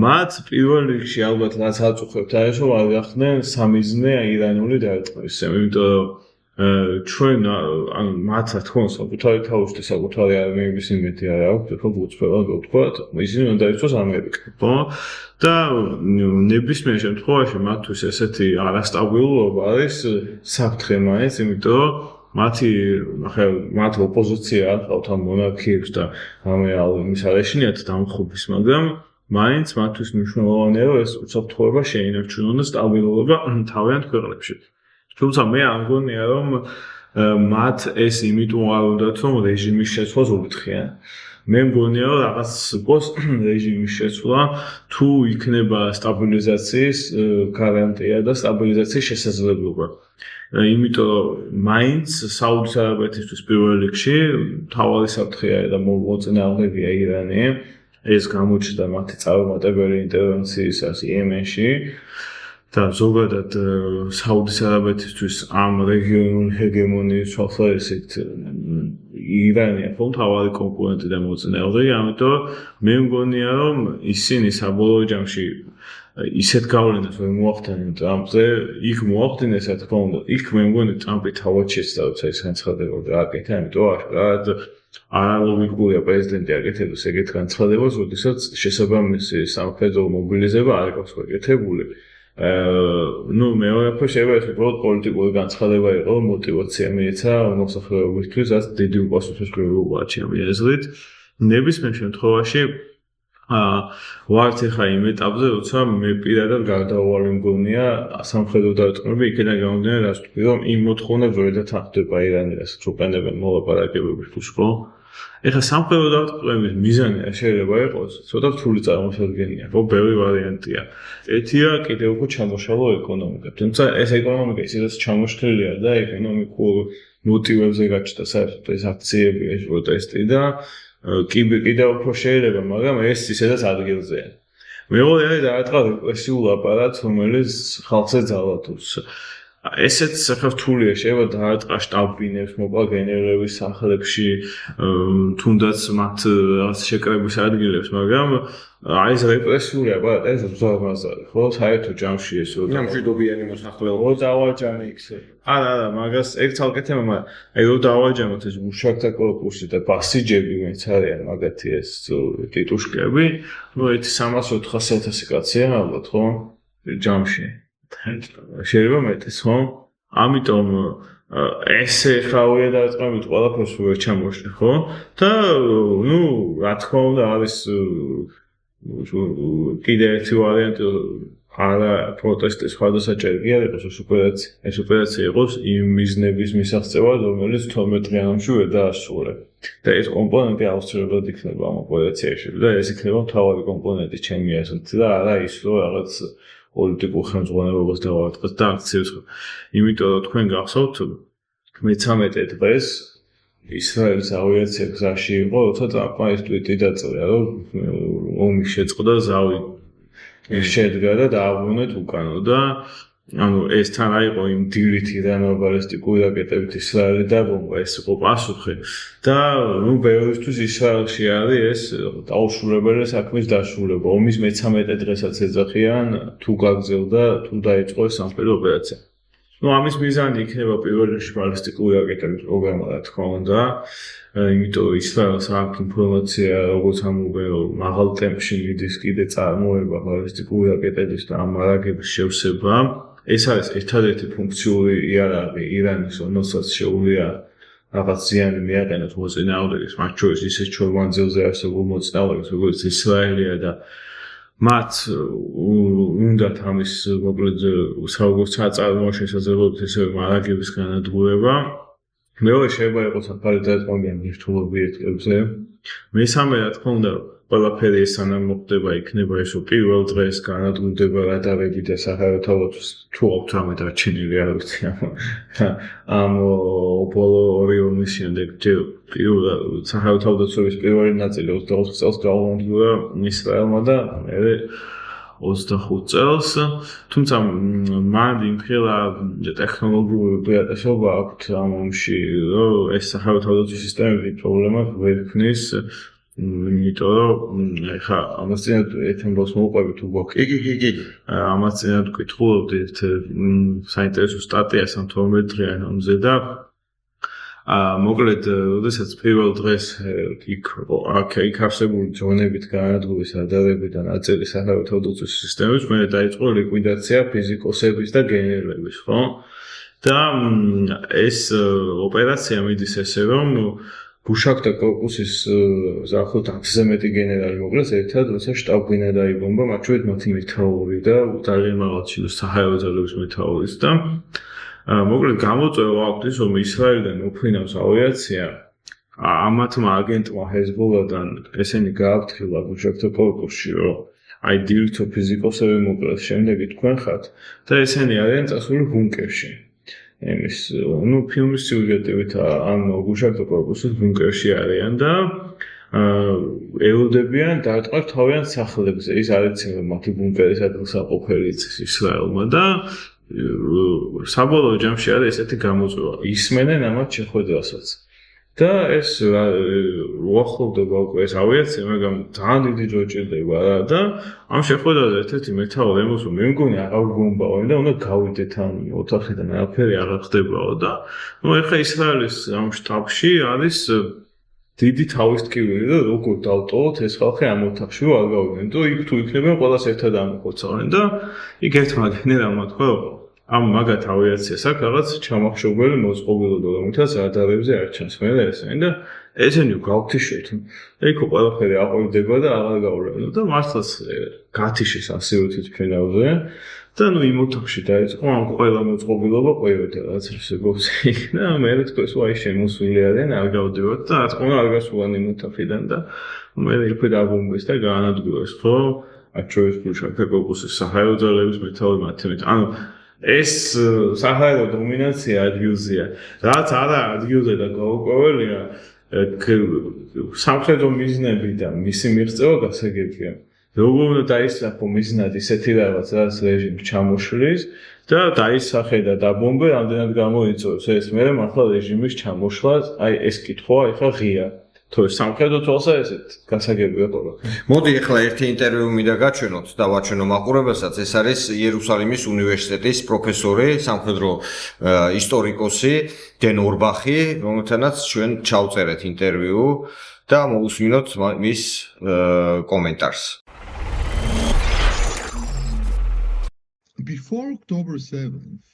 მათ პირველ რიგში ალბათ რაც აწუხებთ არის, რომ არ გახდნენ სამიზნე ირანული დაერწყმისები, იმიტომ რომ ჩვენ მათ რა თქმა უნდა საკუთარი თავისთავად საკუთარი არმიების იმედი არ აქვს, ხო გუწფებად ვთქვათ, ისინი უნდა იყოს ამერიკა, ხო? და ნებისმიერ შემთხვევაში მათთვის ესეთი არასტაბილურობა არის საფრთხე მაინც, იმიტომ რომ მათ ოპოზიცია არ ყავთ ამ მონარქიებს და ამის არ ეშინიათ დამხობის, მაგრამ მაინც მათთვის მნიშვნელოვანია, რომ ეს უსაფრთხოება შეინარჩუნონ და სტაბილურობა თავიანთ ქვეყნებში. თუმცა მე არ მგონია, რომ მათ ეს იმიტომ არ უნდათ, რომ რეჟიმის შეცვლას უბითხიან. მე მგონია რომ რაღაც პოსტ რეჟიმის შეცვლა თუ იქნება სტაბილიზაციის გარანტია და სტაბილიზაციის შესაძლებლობა. იმიტომ რომ მაინც საუდის არაბეთისთვის პირველ რიგში მთავარი საფრთხეა და მოწინააღმდეგეა ირანი. ეს გამოჩნდა მათი წარუმატებელი ინტერვენციისას იემენში და ზოგადად საუდის არაბეთისთვის ამ რეგიონული ჰეგემონიის თვალსაზრისით ირანია მთავარი კონკურენტი და მოწინააღმდეგე, ამიტომ მე მგონია რომ ისინი საბოლოო ჯამში ისეთ გავლენას ვერ მოახდენენ ტრამპზე, იქ მოახდინეს რა თქმა უნდა, იქ მე მგონი ტრამპი თავად შეცდა, როცა ის განცხადებოდა აკეთა, ამიტომ აშკარად არალოგიკურია პრეზიდენტი აკეთებს ეგეთ განცხადებას, როდესაც შესაბამისი სამხედრო მობილიზება არ იყო გაკეთებული. მეორე შეიძლება ეს უბრალოდ პოლიტიკური განცხადება იყო, мотиваცია მიეცა მოსახლეობისთვის, რაც დიდი უპასუხისმგებლობა ჩემი აზრით. ნებისმიერ შემთხვევაში ვართ ახლა იმ ეტაპზე, როცა მე პირადად გარდაუვალი მგონია სამხედრო დარტყმები იქიდან გამომდინარე, რაც ვთქვი, რომ იმ მოთხოვნებს ვერ დათანხმდება ირანი, რასაც უყენებენ მოლაპარაკებების თუ ხო. ეხლა სამხედრო დარტყმების მიზანი შეიძლება იყოს, ცოტა რთული წარმოსადგენია, ხო, ბევრი ვარიანტია. ერთია კიდევ უფრო ჩამოშალო ეკონომიკა. თუმცა ეს ეკონომიკა ისედაც ჩამოშლილია და ეკონომიკურ მოტივებზე გაჩნდა საერთოდ ეს აქციები, ეს პროტესტი და კიდევ უფრო შეიძლება, მაგრამ ეს ისედაც ადგილზეა. მეორე არის დაარტყა რეპრესიულ აპარატს, რომელიც ხალხს ეძალათავს. ესეც საქართველოსია შეიძლება დაარტყა შტაბ-ბინებს, მოკლა გენერლების სახლებში, თუნდაც მათ შეკრების ადგილებს, მაგრამ ეს რეპრესიული აპარატი ეს ბრძოლასა, ხო, საერთო ჯამში ეს მშვიდობიანი მოსახლეობა დავაჯამე იქ. არა, მაგას ეგ ცალკე თემა, მაგრამ აი რომ დავაჯამოთ ეს მუშაკთა კორპუსი და ბასიჯები მეც არიან მაგათი ეს ტიტუშკები, ნუ ერთი 300-400 კაცია ალბათ, ხო? ჯამში. შეიძლება მეტის, ხო? ამიტომ ესე ხავია დაწყებით ყველაფერს ვერ ჩამოშლი, ხო? და ნუ რა თქმა უნდა არის კიდევ ერთი ვარიანტი არა პროტესტის ხარდასაჭერი კი არ იყოს ეს ოპერაცია იყოს იმ მიზნების მისაღწევად, რომელიც 12 დღეებში ვერ დაასრულა. და ეს კომპონენტი აუცილებლად იქნება ამ ოპერაციაში და ეს იქნება მთავარი კომპონენტი ჩემი აზრით და არა ის რომ რაღაც პოლიტიკურ ხელმძღვანელობას დავარტყეთ და აქციებს. იმიტომ რომ თქვენ გახსოვთ მე-13 დღეს ისრაელის ავიაცია გზაში იყო, როცა ტრამპმა ეს ტვიტი დაწერა, რომ ომი შეწყდა, ზავი შედგა და დააბრუნეთ უკანო და ანუ ეს თან აიყო იმ დილით ირანულ ბალისტიკური რაკეტებით ისრაელი დაბომბა, ეს იყო პასუხი და ნუ ბევრისთვის ისრაელში არის ეს დაუშულებელი საქმის დასრულება. ომის მე-13 დღესაც ეძახიან თუ გაგრძელდა, თუ დაიწყო ეს სამხედრო ოპერაცია. ნუ ამის მიზანი იქნება პირველ რიგში ბალისტიკური რაკეტების პროგრამა, რა თქმა უნდა. იმიტომ რომ ისრაელს აქვს ინფორმაცია, როგორც ამბობენ, რომ მაღალ ტემპში მიდის კიდე წარმოება ბალისტიკური რაკეტების და ამ მარაგების შევსება. ეს არის ერთადერთი ფუნქციური იარაღი ირანის, რომელსაც შეუძლია რაღაც ზიანი მიაყენოს მოწინააღმდეგეს, მათ შორის ისეთ ჩვენგანზე არსებულ მოწინააღმდეგეს, როგორც ისრაელია და მათ უნდათ ამის მოკლედ როგორც საწარმოო შესაძლებლობით ესევე მარაგების განადგურება. მეორე შეიძლება იყოს საფარი დაწყვეტილი მირთულობი ეთკებზე. მესამე რა თქმა უნდა ყველაფერი ეს სანამ მოხდება იქნება ეს პირველ დღეს განადგურდება რადარები და საჰაერო-თავდაცვის თუ აქვთ რამე დარჩენილი არ ვიცი ამ ბოლო ორი ომის შემდეგ პირველ საჰაერო-თავდაცვის პირველი ნაწილი 24 წელს გაუგზავნა ისრაელმა და მერე 25 წელს, თუმცა მან იმხელა ტექნოლოგიური უპირატესობა აქვს ამ ომში, რომ ეს საჰაერო-თავდაცვის სისტემები პრობლემა ვერ ქმნის. იმიტომ რომ ეხა ამას წინათ ერთ ამბავს მოვყვებით თუ გვაქვს. კი. ამას წინათ გკითხულობდით საინტერესო სტატიას ამ 12 დღიან ომზე და მოკლედ, როდესაც პირველ დღეს იქ არსებული ზონებით განადგურის რადარები და ნაწილი საჰაერო-თავდაცვის სისტემების მე დაიწყო ლიკვიდაცია ფიზიკოსების და გენერლების, ხო? და ეს ოპერაცია მიდის ესე რომ მუშაკთა კორპუსის ზახოთ 10-ზე მეტი გენერალი მოკლეს ერთად, როცა შტაბ-ბინა დაიბომბა, მათ შორის მათი მეთაური და ძალიან მაღალში საჰაერო ძალების მეთაურის და მოკლედ გამოწვევა აქვს ის, რომ ისრაელიდან უფრინავს ავიაცია ამათმა აგენტმა ჰეზბოლადან ესენი გააფრთხილა გუშაგთა კორპუსში, რომ აი დირექტორ ფიზიკოსები მოკლეს შემდეგი თქვენ ხართ და ესენი არიან წასული ბუნკერში. Εμείς, ფილმის სიუჟეტივით ამ გუშაგთა კორპუსის ბუნკერში არიან და ელოდებიან დარტყმას თავიანთ სახლებზე. ის არ იციან მათი ბუნკერის ადგილსაყოფელი ისრაელმა და საბოლოო ჯამში არის ესეთი გამოწვევა. ისმენენ ამათ შეხვედრასაც. და ეს უახლოვდება უკვე ეს ავიაცია, მაგრამ ძალიან დიდი დრო ჭირდება რა და ამ შეხვედრაზე ერთ-ერთი მეთაური ემოსო მე მგონი აღარ გუმბავენ და უნდა გავიდეთ ამ ოთახიდან არაფერი აღარ ხდებაო და ეხლა ისრაელის ამ შტაბში არის დიდი თავისტკივილი და როგორ დავტოვოთ ეს ხალხი ამ ოთახში რომ არ გავიდნენ და იქ თუ იქნებიან ყველას ერთად ამოხოცავენ და იქ ერთმა გენერალმა თქვა ამ მაგათ ავიაციას აქ რაღაც ჩამახშობელი მოწყობილობა რომელთაც რადარებზე არ ჩანს მე ესენი და ესენი გავთიშოთ იქ ყველაფერი აყვირდება და აღარ გაურევენ და მართლაც გათიშეს ასეულით ფენავზე და ნუ იმ ოთახში დაიწყო ამ ყველა მოწყობილობა ყვევდა რაც ესე გოხსი და მე თქოს ვაი შემოსული არიან არ გავდივოთ და რაც ყონა არ გასულან იმ ოთახიდან და მე იქ დაბომბეს და გაანადგურეს ხო აჩვენეს გუშაგთა კორპუსის საჰაერო ძალების მეთაური მათემატიკა ანუ ეს საჰაერო დომინაცია ადგილზეა რაც არა ადგილზე და გაუკვეველია სამხედრო მიზნები და მისი მიღწევა გასაგებია როგორ უნდა დაისახო მიზნად ისეთი რაღაც რაც რეჟიმს ჩამოშლის და დაისახე და დაბომბე რამდენად გამოიწვევს ეს მე მართლა რეჟიმის ჩამოშლას აი ეს კითხვა ეხლა ღია თუ სამხედრო თვალსაზრისით გასაგებია ყველაფერი. მოდი ახლა ერთი ინტერვიუ მინდა გაჩვენოთ და ვაჩვენო მაყურებელსაც. ეს არის იერუსალიმის უნივერსიტეტის პროფესორი, სამხედრო ისტორიკოსი დენ ორბახი, რომელთანაც ჩვენ ჩავწერეთ ინტერვიუ და მოусმინოთ მის კომენტარს. Before October 7th,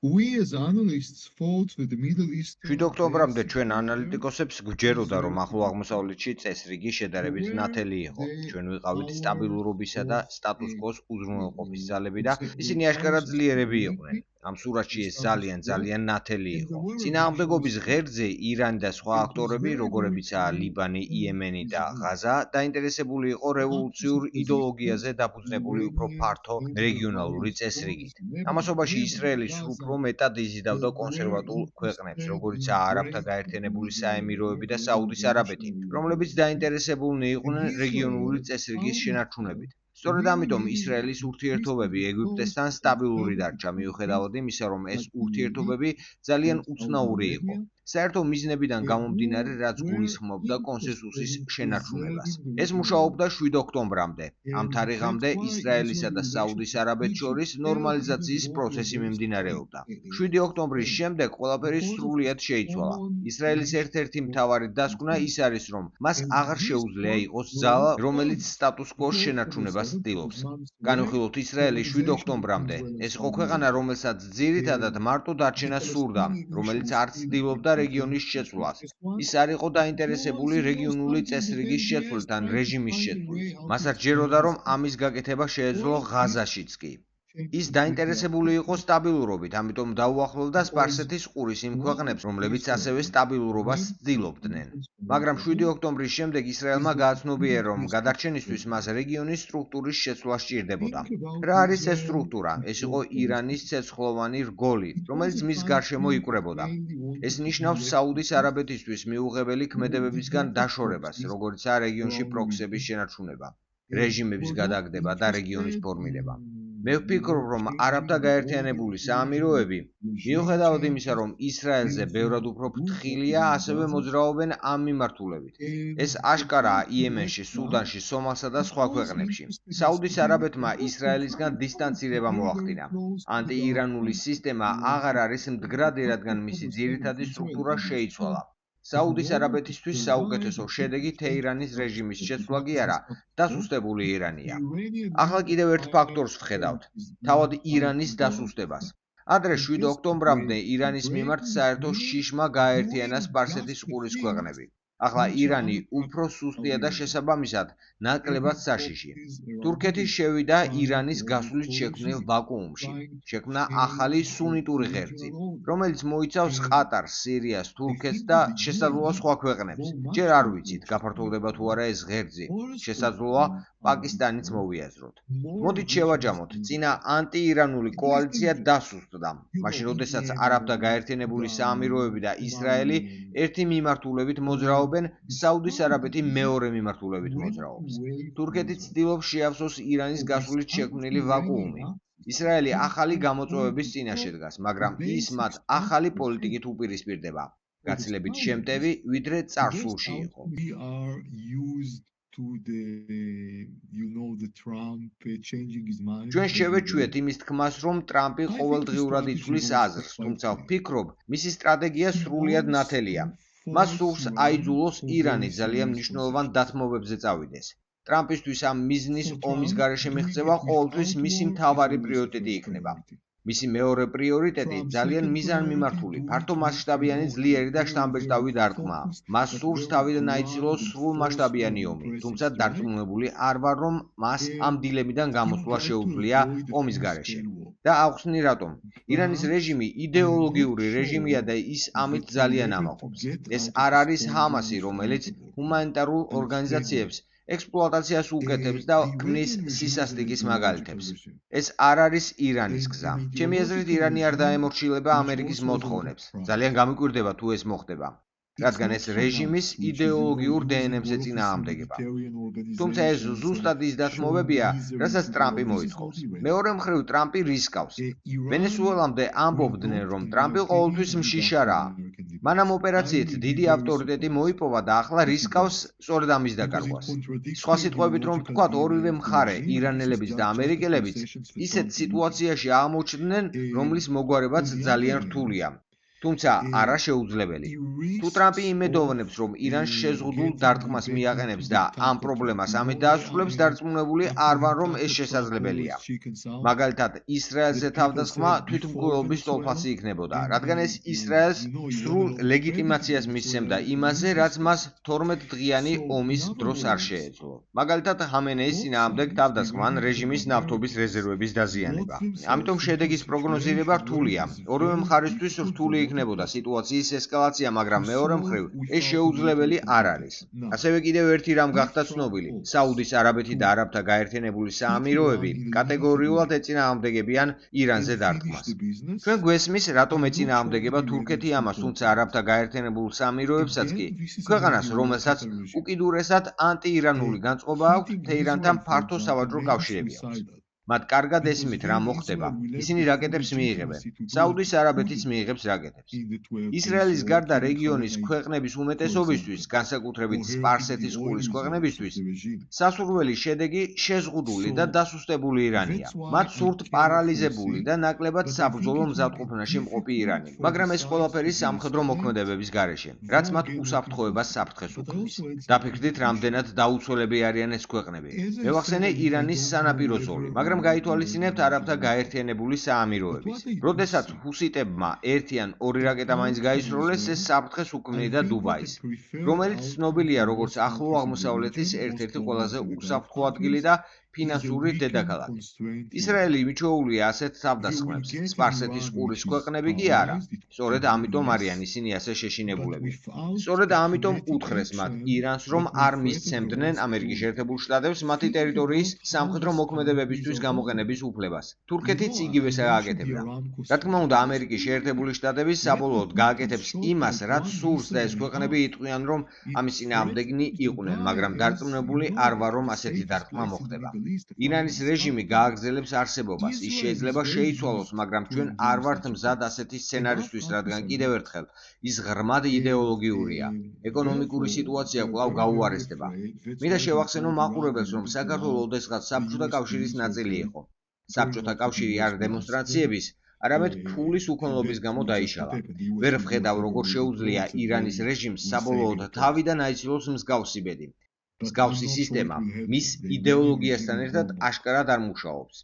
we as analysts fought with the Middle East. 7 ოქტომბრამდე ჩვენ ანალიტიკოსებს გვჯეროდა, რომ ახლო აღმოსავლეთში წესრიგი შედარებით ნათელი იყო. ჩვენ ვიყავით სტაბილურობისა და სტატუს-კვოს უზრუნველყოფის ძალები და ისინი აშკარად ძლიერები იყვნენ. ამ სურათში ეს ძალიან ნათელი იყო. წინააღმდეგობის ღერძზე ირანი და სხვა აქტორები, როგორებიცაა ლიბანი, იემენი და ღაზა, დაინტერესებული იყო რევოლუციურ იდეოლოგიაზე დაფუძნებული უფრო ფართო რეგიონალური წესრიგით. ამასობაში ისრაელი უფრო მეტად იზიდავდა კონსერვატულ ქვეყნებს, როგორიცაა არაბთა გაერთიანებული საემიროები და საუდის არაბეთი, რომლებიც დაინტერესებულნი იყვნენ რეგიონული წესრიგის შენარჩუნებით. სწორედ ამიტომ ისრაელის ურთიერთობები ეგვიპტესთან სტაბილური დარჩა, მიუხედავად იმისა, რომ ეს ურთიერთობები ძალიან უცნაური იყო. საერთო მიზნებიდან გამომდინარე, რაც გულისხმობდა კონსენსუსის შენარჩუნებას. ეს მუშაობდა 7 ოქტომბრამდე. ამ თარიღამდე ისრაელისა და საუდის არაბეთს შორის ნორმალიზაციის პროცესი მიმდინარეობდა. 7 ოქტომბრის შემდეგ ყველაფერი სრულიად შეიცვალა. ისრაელის ერთ-ერთი მთავარი დასკვნა ის არის, რომ მას აღარ შეუძლია იყოს ძალა, რომელიც სტატუს-კვოს შენარჩუნებას ცდილობს. განვიხილოთ ისრაელი 7 ოქტომბრამდე. ეს იყო ქვეყანა, რომელსაც ძირითადად მარტო დარჩენა სურდა, რომელიც არ ცდილობდა რეგიონის შეცვლას. ის არ იყო დაინტერესებული რეგიონული წესრიგის შეცვლით ან რეჟიმის შეცვლით. მას არ ჯეროდა, რომ ამის გაკეთება შეეძლო ღაზაშიც კი. ის დაინტერესებული იყო სტაბილურობით, ამიტომ დაუახლოვდა სპარსეთის ყურის იმ ქვეყნებს, რომლებიც ასევე სტაბილურობას ცდილობდნენ. მაგრამ 7 ოქტომბრის შემდეგ ისრაელმა გააცნობიერა, რომ გადარჩენისთვის მას რეგიონის სტრუქტურის შეცვლა სჭირდებოდა. რა არის ეს სტრუქტურა? ეს იყო ირანის ცეცხლოვანი რგოლი, რომელიც მის გარშემო იკვრებოდა. ეს ნიშნავს საუდის არაბეთისთვის მიუღებელი ქმედებებისგან დაშორებას, როგორიცაა რეგიონში პროქსების შენარჩუნება, რეჟიმების გადაგდება და რეგიონის ფორმირება. მე ვფიქრობ, რომ არაბთა გაერთიანებული საამიროები, მიუხედავად იმისა, რომ ისრაელზე ბევრად უფრო ფრთხილია, ასევე მოძრაობენ ამ მიმართულებით. ეს აშკარაა იემენში, სუდანში, სომალსა და სხვა ქვეყნებში. საუდის არაბეთმა ისრაელისგან დისტანცირება მოახდინა. ანტიირანული სისტემა აღარ არის მდგრადი, რადგან მისი ძირითადი სტრუქტურა შეიცვალა. საუდის არაბეთისთვის საუკეთესო შედეგი თეირანის რეჟიმის შეცვლა კი არა, დასუსტებული ირანია. ახლა კიდევ ერთ ფაქტორს ვხედავთ, თავად ირანის დასუსტებას. ადრე 7 ოქტომბრამდე ირანის მიმართ საერთო შიშმა გააერთიანა სპარსეთის ყურის ქვეყნები. ახლა ირანი უფრო სუსტია და შესაბამისად ნაკლებად საშიში. თურქეთი შევიდა ირანის გასვლით შექმნილ ვაკუუმში. შექმნა ახალი სუნიტური ღერძი, რომელიც მოიცავს ყატარს, სირიას, თურქეთს და შესაძლოა სხვა ქვეყნებს. ჯერ არ ვიცით, გაფართოვდება თუ არა ეს ღერძი. შესაძლოა პაკისტანიც მოვიაზროთ. მოდით შევაჯამოთ, წინა ანტიირანული კოალიცია დასუსტდა. მაშინ, როდესაც არაბთა გაერთიანებული საამიროები და ისრაელი ერთი მიმართულებით მოძრაობენ, საუდის არაბეთი მეორე მიმართულებით მოძრაობს. თურქეთი ცდილობს შეავსოს ირანის გასვლით შექმნილი ვაკუუმი. ისრაელი ახალი გამოწვევების წინაშე დგას, მაგრამ ის მათ ახალი პოლიტიკით უპირისპირდება. გაცილებით შემტევი, ვიდრე წარსულში იყო. ჩვენ შევეჩვიეთ იმის თქმას, რომ ტრამპი ყოველდღიურად იცვლის აზრს, თუმცა ვფიქრობ, მისი სტრატეგია სრულიად ნათელია. მას სურს აიძულოს ირანი ძალიან მნიშვნელოვან დათმობებზე წავიდეს. ტრამპისთვის ამ მიზნის ომის გარეშე მიღწევა ყოველთვის მისი მთავარი პრიორიტეტი იქნება. მისი მეორე პრიორიტეტი ძალიან მიზანმიმართული, ფართომასშტაბიანი ძლიერი და შთამბეჭდავი დარტყმაა. მას სურს თავიდან აიცილოს სრულმასშტაბიანი ომი, თუმცა დარწმუნებული არ ვარ, რომ მას ამ დილემიდან გამოსვლა შეუძლია ომის გარეშე. და აუხსნი რატომ? ირანის რეჟიმი იდეოლოგიური რეჟიმია და ის ამით ძალიან ამაყობს. ეს არ არის ჰამასი, რომელიც ჰუმანიტარულ ორგანიზაციებს ექსპლუატაციას უკეთებს და ქმნის სისასტიკის მაგალითებს. ეს არ არის ირანის გზა. ჩემი აზრით, ირანი არ დაემორჩილება ამერიკის მოთხოვნებს. ძალიან გამიკვირდება თუ ეს მოხდება, რადგან ეს რეჟიმის იდეოლოგიურ დნმ-ზე წინააღმდეგება. თუმცა ეს ზუსტად ის დათმობებია, რასაც ტრამპი მოითხოვს. მეორე მხრივ, ტრამპი რისკავს. ვენესუელამდე ამბობდნენ, რომ ტრამპი ყოველთვის მშიშარაა. მანამ ოპერაციით დიდი ავტორიტეტი მოიპოვა და ახლა რისკავს სწორედ ამის დაკარგვას. სხვა სიტყვებით რომ ვთქვათ, ორივე მხარე, ირანელებიც და ამერიკელებიც, ისეთ სიტუაციაში აღმოჩნდნენ, რომლის მოგვარებაც ძალიან რთულია. თუმცა არა შეუძლებელი. თუ ტრამპი იმედოვნებს, რომ ირანს შეზღუდულ დარტყმას მიაყენებს და ამ პრობლემას ამით დაასრულებს, დარწმუნებული არ ვარ, რომ ეს შესაძლებელია. მაგალითად, ისრაელზე თავდასხმა თვითმკვლელობის სტოლფაცი იქნებოდა, რადგან ეს ისრაელს სრულ ლეგიტიმაციას მისცემდა იმაზე, რაც მას 12-დღიანი ომის დროს არ შეეძლო. მაგალითად, ჰამენეის წინააღმდეგ თავდასხმა ან რეჟიმის ნავთობის რეზერვების დაზიანება. ამიტომ შედეგის პროგნოზირება რთულია. ორივე მხარისთვის რთული იქნებოდა სიტუაციის ესკალაცია, მაგრამ მეორე მხრივ ეს შეუძლებელი არ არის. ასევე კიდევ ერთი რამ გახდა ცნობილი. საუდის არაბეთი და არაბთა გაერთიანებული საამიროები კატეგორიულად ეწინააღმდეგებიან ირანზე დარტყმას. ჩვენ გვესმის, რატომ ეწინააღმდეგება თურქეთი ამას, თუმცა არაბთა გაერთიანებულ საამიროებსაც კი, ქვეყანას, რომელსაც უკიდურესად ანტიირანული განწყობა აქვს, თეირანთან ფართო სავაჭრო კავშირები აქვს. მათ კარგად ესმით, რა მოხდება. ისინი რაკეტებს მიიღებენ. საუდის არაბეთიც მიიღებს რაკეტებს. ისრაელის გარდა რეგიონის ქვეყნების უმეტესობისთვის, განსაკუთრებით სპარსეთის ყურის ქვეყნებისთვის, სასურველი შედეგი შეზღუდული და დასუსტებული ირანია. მათ სურთ პარალიზებული და ნაკლებად საბრძოლო მზადყოფნაში მყოფი ირანი, მაგრამ ეს ყველაფერი სამხედრო მოქმედებების გარეშე, რაც მათ უსაფრთხოებას საფრთხეს უქმნის. დაფიქრდით, რამდენად დაუცველები არიან ეს ქვეყნები. მევახსენე ირანის სანაპირო ზოლი, მაგრამ გაითვალისწინებთ არაბთა გაერთიანებული საამიროების. როდესაც ჰუსიტებმა ერთი ან ორი რაკეტა მაინც გაისროლეს, ეს საფრთხეს უქმნიდა დუბაის, რომელიც ცნობილია როგორც ახლო აღმოსავლეთის ერთ-ერთი ყველაზე უსაფრთხო ადგილი და ფინანსური დედაქალაქი. ისრაელი მიჩვეულია ასეთ თავდასხმებს, სპარსეთის ყურის ქვეყნები კი არა. სწორედ ამიტომ არიან ისინი ასე შეშინებულები. სწორედ ამიტომ უთხრეს მათ ირანს, რომ არ მისცემდნენ ამერიკის შეერთებულ შტატებს მათი ტერიტორიის სამხედრო მოქმედებებისთვის გამოყენების უფლებას. თურქეთიც იგივეს გააკეთებდა. რა თქმა უნდა, ამერიკის შეერთებული შტატები საბოლოოდ გააკეთებს იმას, რაც სურს და ეს ქვეყნები იტყვიან, რომ ამის წინააღმდეგნი იყვნენ, მაგრამ დარწმუნებული არ ვარ, რომ ასეთი დარტყმა მოხდება. ირანის რეჟიმი გააგრძელებს არსებობას, ის შეიძლება შეიცვალოს, მაგრამ ჩვენ არ ვართ მზად ასეთი სცენარისთვის, რადგან კიდევ ერთხელ ის ღრმად იდეოლოგიურია. ეკონომიკური სიტუაცია კვლავ გაუარესდება. მინდა შევახსენო მაყურებელს, რომ საქართველო ოდესღაც საბჭოთა კავშირის ნაწილი იყო. საბჭოთა კავშირი არ დემონსტრაციების, არამედ ფულის უქონლობის გამო დაიშალა. ვერ ვხედავ, როგორ შეუძლია ირანის რეჟიმს საბოლოოდ თავიდან აიცილოს მსგავსი ბედი. მსგავსი სისტემა მის იდეოლოგიასთან ერთად აშკარად არ მუშაობს.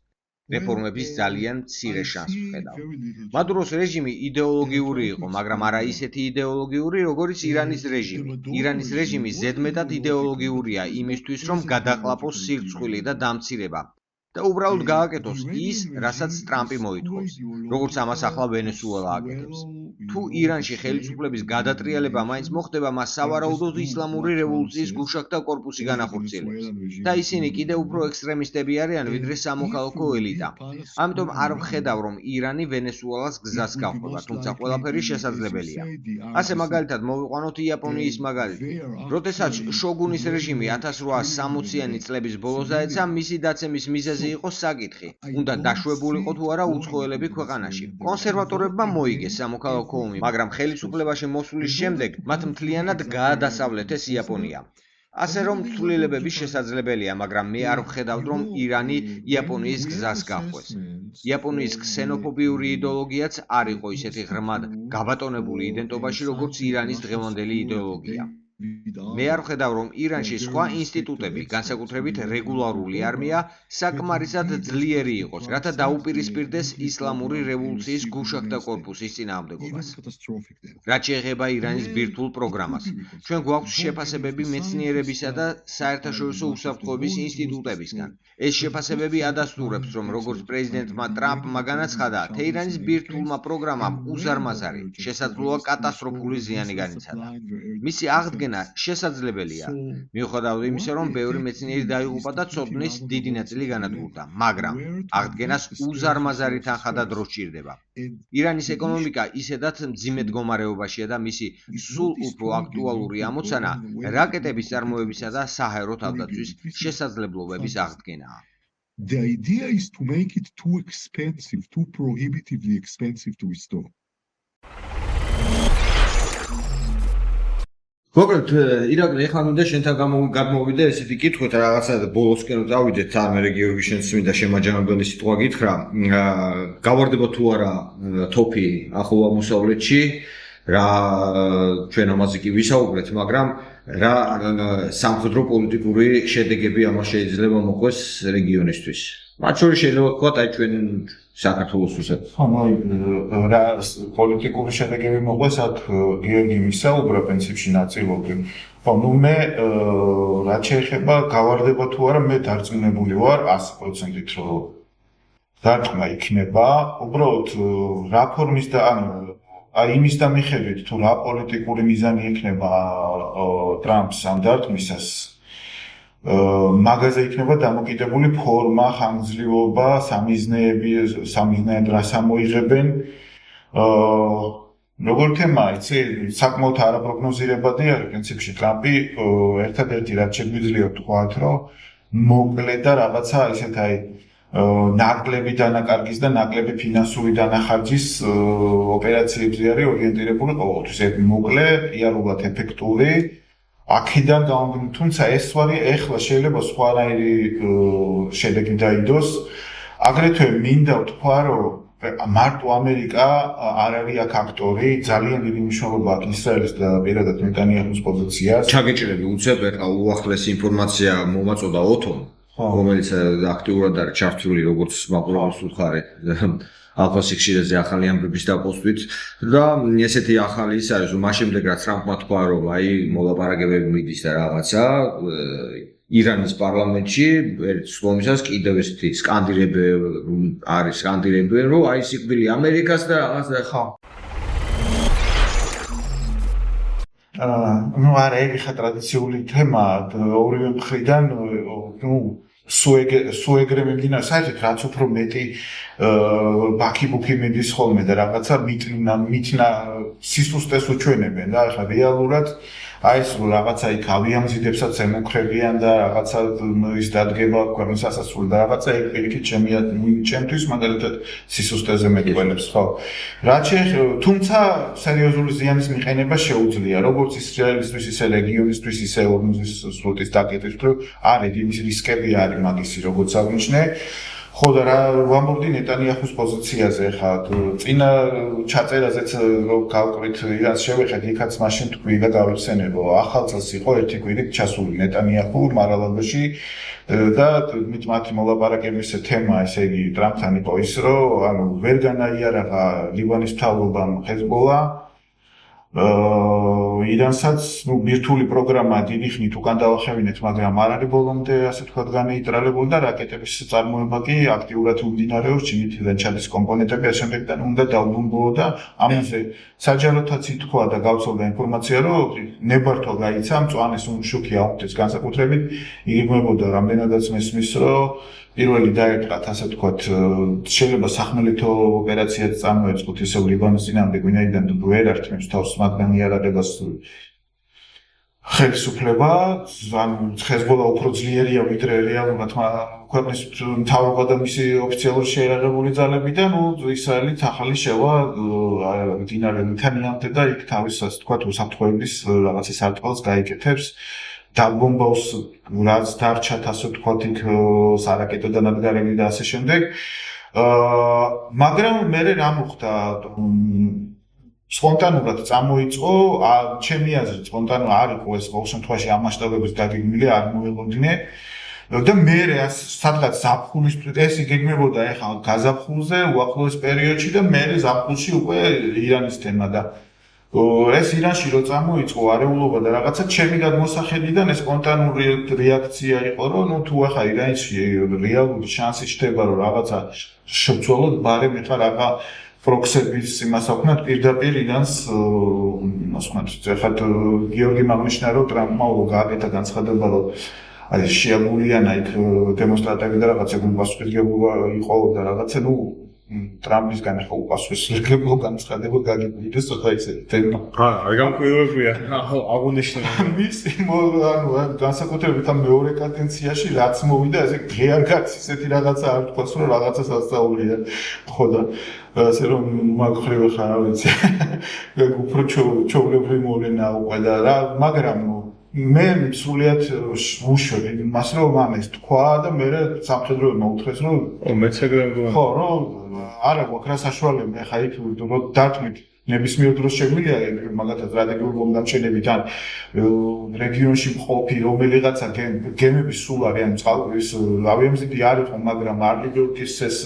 რეფორმების ძალიან მცირე შანსს ვხედავ. მადუროს რეჟიმი იდეოლოგიური იყო, მაგრამ არა ისეთი იდეოლოგიური, როგორც ირანის რეჟიმი. ირანის რეჟიმი ზედმეტად იდეოლოგიურია იმისთვის, რომ გადაყლაპოს სირცხვილი და დამცირება. და უბრალოდ გააკეთოს ის, რასაც ტრამპი მოითხოვს, როგორც ამას ახლა ვენესუელა აკეთებს. თუ ირანში ხელისუფლების გადატრიალება მაინც მოხდება, მას სავარაუდოდ ისლამური რევოლუციის გუშაგთა კორპუსი განახორციელებს. და ისინი კიდევ უფრო ექსტრემისტები არიან, ვიდრე სამოქალაქო ელიტა. ამიტომ არ ვხედავ, რომ ირანი ვენესუელას გზას გაჰყვება, თუმცა ყველაფერი შესაძლებელია. ასე მაგალითად მოვიყვანოთ იაპონიის მაგალითი. როდესაც შოგუნის რეჟიმი 1860-იანი წლების ბოლოს დაეცა, მისი დაცემის მიზეზი იყო საკითხი, უნდა დაშვებულიყო თუ არა უცხოელები ქვეყანაში. კონსერვატორებმა მოიგეს სამოქალაქო ომი, მაგრამ ხელისუფლებაში მოსვლის შემდეგ მათ მთლიანად გაადასავლეთეს იაპონია. ასე რომ ცვლილებები შესაძლებელია, მაგრამ მე არ ვხედავ, რომ ირანი იაპონიის გზას გაჰყვეს. იაპონიის ქსენოფობიური იდეოლოგიაც არ იყო ისეთი ღრმად გაბატონებული იდენტობაში, როგორც ირანის დღევანდელი იდეოლოგია. მე არ ვხედავ, რომ ირანში სხვა ინსტიტუტები, განსაკუთრებით რეგულარული არმია, საკმარისად ძლიერი იყოს, რათა დაუპირისპირდეს ისლამური რევოლუციის გუშაგთა კორპუსის წინააღმდეგობას. რაც შეეხება ირანის ბირთვულ პროგრამას, ჩვენ გვაქვს შეფასებები მეცნიერებისა და საერთაშორისო უსაფრთხოების ინსტიტუტებისგან. ეს შეფასებები ადასტურებს, რომ როგორც პრეზიდენტმა ტრამპმა განაცხადა, თეირანის ბირთვულმა პროგრამამ უზარმაზარი, შესაძლოა კატასტროფული ზიანი განიცადა. მისი აღდგენა შესაძლებელია. მიუხედავად იმისა, რომ ბევრი მეცნიერი დაიღუპა და ცოდნის დიდი ნაწილი განადგურდა, მაგრამ აღდგენას უზარმაზარი თანხა და დრო სჭირდება. ირანის ეკონომიკა ისედაც მძიმე მდგომარეობაშია და მისი სულ უფრო აქტუალური ამოცანა რაკეტების წარმოებისა და საჰაერო თავდაცვის შესაძლებლობების აღდგენაა. The idea is to make it too expensive, too prohibitively expensive to restore. მოკლედ, ირაკლი, ეხლა მინდა შენთან გადმოვიდე ესეთი კითხვით, რაღაცა ბოლოსკენ წავიდეთ, ამ რეგიონის შენსმინდა შემაჯამებელი სიტყვა გითხრა. გავარდება თუ არა თოფი ახლო აღმოსავლეთში, რა ჩვენ ამაზე კი ვისაუბრეთ, მაგრამ რა სამხედრო პოლიტიკური შედეგები ამას შეიძლება მოყვეს რეგიონისთვის. მათ შორის შეიძლება ვთქვათ, აი ჩვენ საქართველოსთვისაც. რა პოლიტიკური შედეგები მოყვეს, აქ გიორგი მისაუბრა პრინციპში ნაწილობრივ. მე რაც შეეხება გავარდება თუ არა, მე დარწმუნებული ვარ 100%-ით, რომ დარტყმა იქნება. უბრალოდ რა ფორმის და აი იმის და მიხედვით, თუ რა პოლიტიკური მიზანი ექნება ტრამპს ამ დარტყმისას, მაგაზე იქნება დამოკიდებული ფორმა, ხანგრძლივობა, სამიზნეად რას ამოიღებენ. როგორ თემა, იცი, საკმაოდ არაპროგნოზირებადი არის პრინციპში ტრამპი, ერთადერთი რაც შეგვიძლია ვთქვათ, რომ მოკლე და რაღაცა ისეთ აი ნაკლები დანაკარგის და ნაკლები ფინანსური დანახარჯის ოპერაციებზე არის ორიენტირებული ყოველთვის. ეს მოკლე, რეალურად ეფექტური. აქედან გამომდინარე, თუმცა ეს ვარი ეხლა შეიძლება სხვანაირი შედეგი დაიდოს. აგრეთვე მინდა ვთქვა, რომ მარტო ამერიკა არ არის აქ აქტორი, ძალიან დიდი მნიშვნელობა აქვს ისრაელის და პირადად ნეტანიაჰუს პოზიციას. ჩაგეჭრები უცებ, ეხლა უახლესი ინფორმაცია მომაწოდა ოთომ, რომელიც აქტიურად არის ჩართული, როგორც მაყურებელს უთხარი. ალფა სიქშირეზე ახალი ამბების დაპოსტვით და ესეთი ახალი ის არის, რომ მას შემდეგ რაც ტრამპმა თქვა, რომ აი მოლაპარაკებები მიდის და რაღაცა ირანის პარლამენტში ერთ სლომისას კიდევ ესეთი სკანდირები არის, სკანდირებენ, რომ აი სიკვდილი ამერიკას და რაღაცა ხა. არა, ეს ხა ტრადიციული თემაა, ორივე მხრიდან, სუეგრე მიმდინარე, საერთოდ რაც უფრო მეტი ბაქი-ბუქი მიდის ხოლმე და რაღაცა მიტნა სისუსტეს უჩვენებენ და ახლა რეალურად აი ეს რაღაცა იქ ავიამზიდებსაც ემუქრებიან და რაღაცა ის დადგება ქვეყნის ასასრული და რაღაცა იქ პირიქით ჩემთვის მაგალითად სისუსტეზე მეტყველებს, ხო? რაც შეეხება, თუმცა სერიოზული ზიანის მიყენება შეუძლია, როგორც ისრაელისთვის, ისე რეგიონისთვის, ისე ორმუზის სრუტის დაკეტისთვის, არის დიდი რისკები არის მაგისი, როგორც აღნიშნე. ხო და რა ვამბობდი ნეტანიაჰუს პოზიციაზე ხა წინა ჩაწერაზეც რომ გავყრით ირანს შევეხეთ იქაც მაშინ თქვი და გავიხსენებო ახალ წელს იყო ერთი კვირით ჩასული ნეტანიაჰუ მარალაგოში და მათი მოლაპარაკების თემა ესე იგი ტრამპთან იყო ის რომ ანუ ვერ განაიარაღა ლიბანის მთავრობამ ჰეზბოლა ირანსაც ბირთვული პროგრამა დიდი ხნით უკან დავახევინეთ, მაგრამ არ არის ბოლომდე ასე თქვა განეიტრალებული და რაკეტების წარმოება კი აქტიურად მიმდინარეობს, ჩინეთიდან ჩადის კომპონენტები, ამ შემდეგთან უნდა დაუბრუნდო და ამაზე საჯაროთაც ითქვა და გავცელდა ინფორმაცია, რომ ნებართვა გაიცა, მწვანეს უმშუქი აუქდეს განსაკუთრებით, იგებოდა რამდენადაც მესმის, რომ პირველი დაერტყათ ასე თქვათ შეიძლება სახმელეთო ოპერაციაც წარმოეწყოთ ისევ ლიბანის წინააღმდეგ ვინაიდან ვერ ართმევს თავს მაგრამ იარაღებას ხელისუფლება ან ჰეზბოლა უფრო ძლიერია ვიდრე რეალურად ქვეყნის მთავრობა და მისი ოფიციალური შეიარაღებული ძალები და ისრაელით ახალი შევა მდინარე ნითანიამდე და იქ თავის ასე თქვათ უსაფრთხოების რაღაცის არტყალს გაიკეთებს დაბომბავს რაც დარჩათ ასე ვთქვათ იქ სარაკეტო დანადგარები და ასე შემდეგ მაგრამ მე რა მოხდა სპონტანურად წამოიწყო ჩემი აზრით სპონტანურად არ იყო ეს ყოველ შემთხვევაში ამ მასშტაბების დაგეგმილი არ მოელოდინე და მე სადღაც ზაფხულის ეს იგეგმებოდა ეხლა გაზაფხულზე უახლოეს პერიოდში და მე ზაფხულში უკვე ირანის თემა და ეს ირანში რო წამოიწყო არეულობა და რაღაცა ჩემი გადმოსახედიდან ეს სპონტანური რეაქცია იყო რომ თუ ახლა ირანში რეალური შანსი ჩდება რომ რაღაცა შევცვალოთ ბარემ ეხლა რაღა პროქსების იმას აქვთ პირდაპირ ირანს ასე ვთქვათ გიორგი მაგნიშნა რომ ტრამპმა გააკეთა განცხადება რომ აი შეაბულიანა იქ დემონსტრანტები და რაღაცა გულპასუხისმგებლობა იყო და რაღაცა ტრამპისგან ახლა უპასუხისმგებლობა განცხადება გაგიკვირდეს ხა ისე თემა არ გამკვირვებია აღუნიშნა მისი ანუ განსაკუთრებით ამ მეორე კადენციაში რაც მოვიდა ესე ღიარ გაц ისეთი რაღაცა არ თქვას რომ რაღაცა სასწაულია ხო და ასე რომ მაგხრივ ხა რა ვიცი უფრო ჩოვლებრი მოვლენა უკვე და რა მაგრამ მე სრულიად უშევი იმას რომ ამას თქვა და მე სამხედროებმა მოუთხეს რომ მეც ეგრე მგონია ხო რომ არა გვაქვს რა საშუალება ხა იქ რომ დათმით ნებისმიერ დროს შეგვიძლია მაგათაც სტრატეგიული მომდამჭენებით ან რეგიონში მყოფი რომელიღაცა გემების სულ არის ან წყალობის ავიამზიდი არ იყო მაგრამ არლიბერტის ეს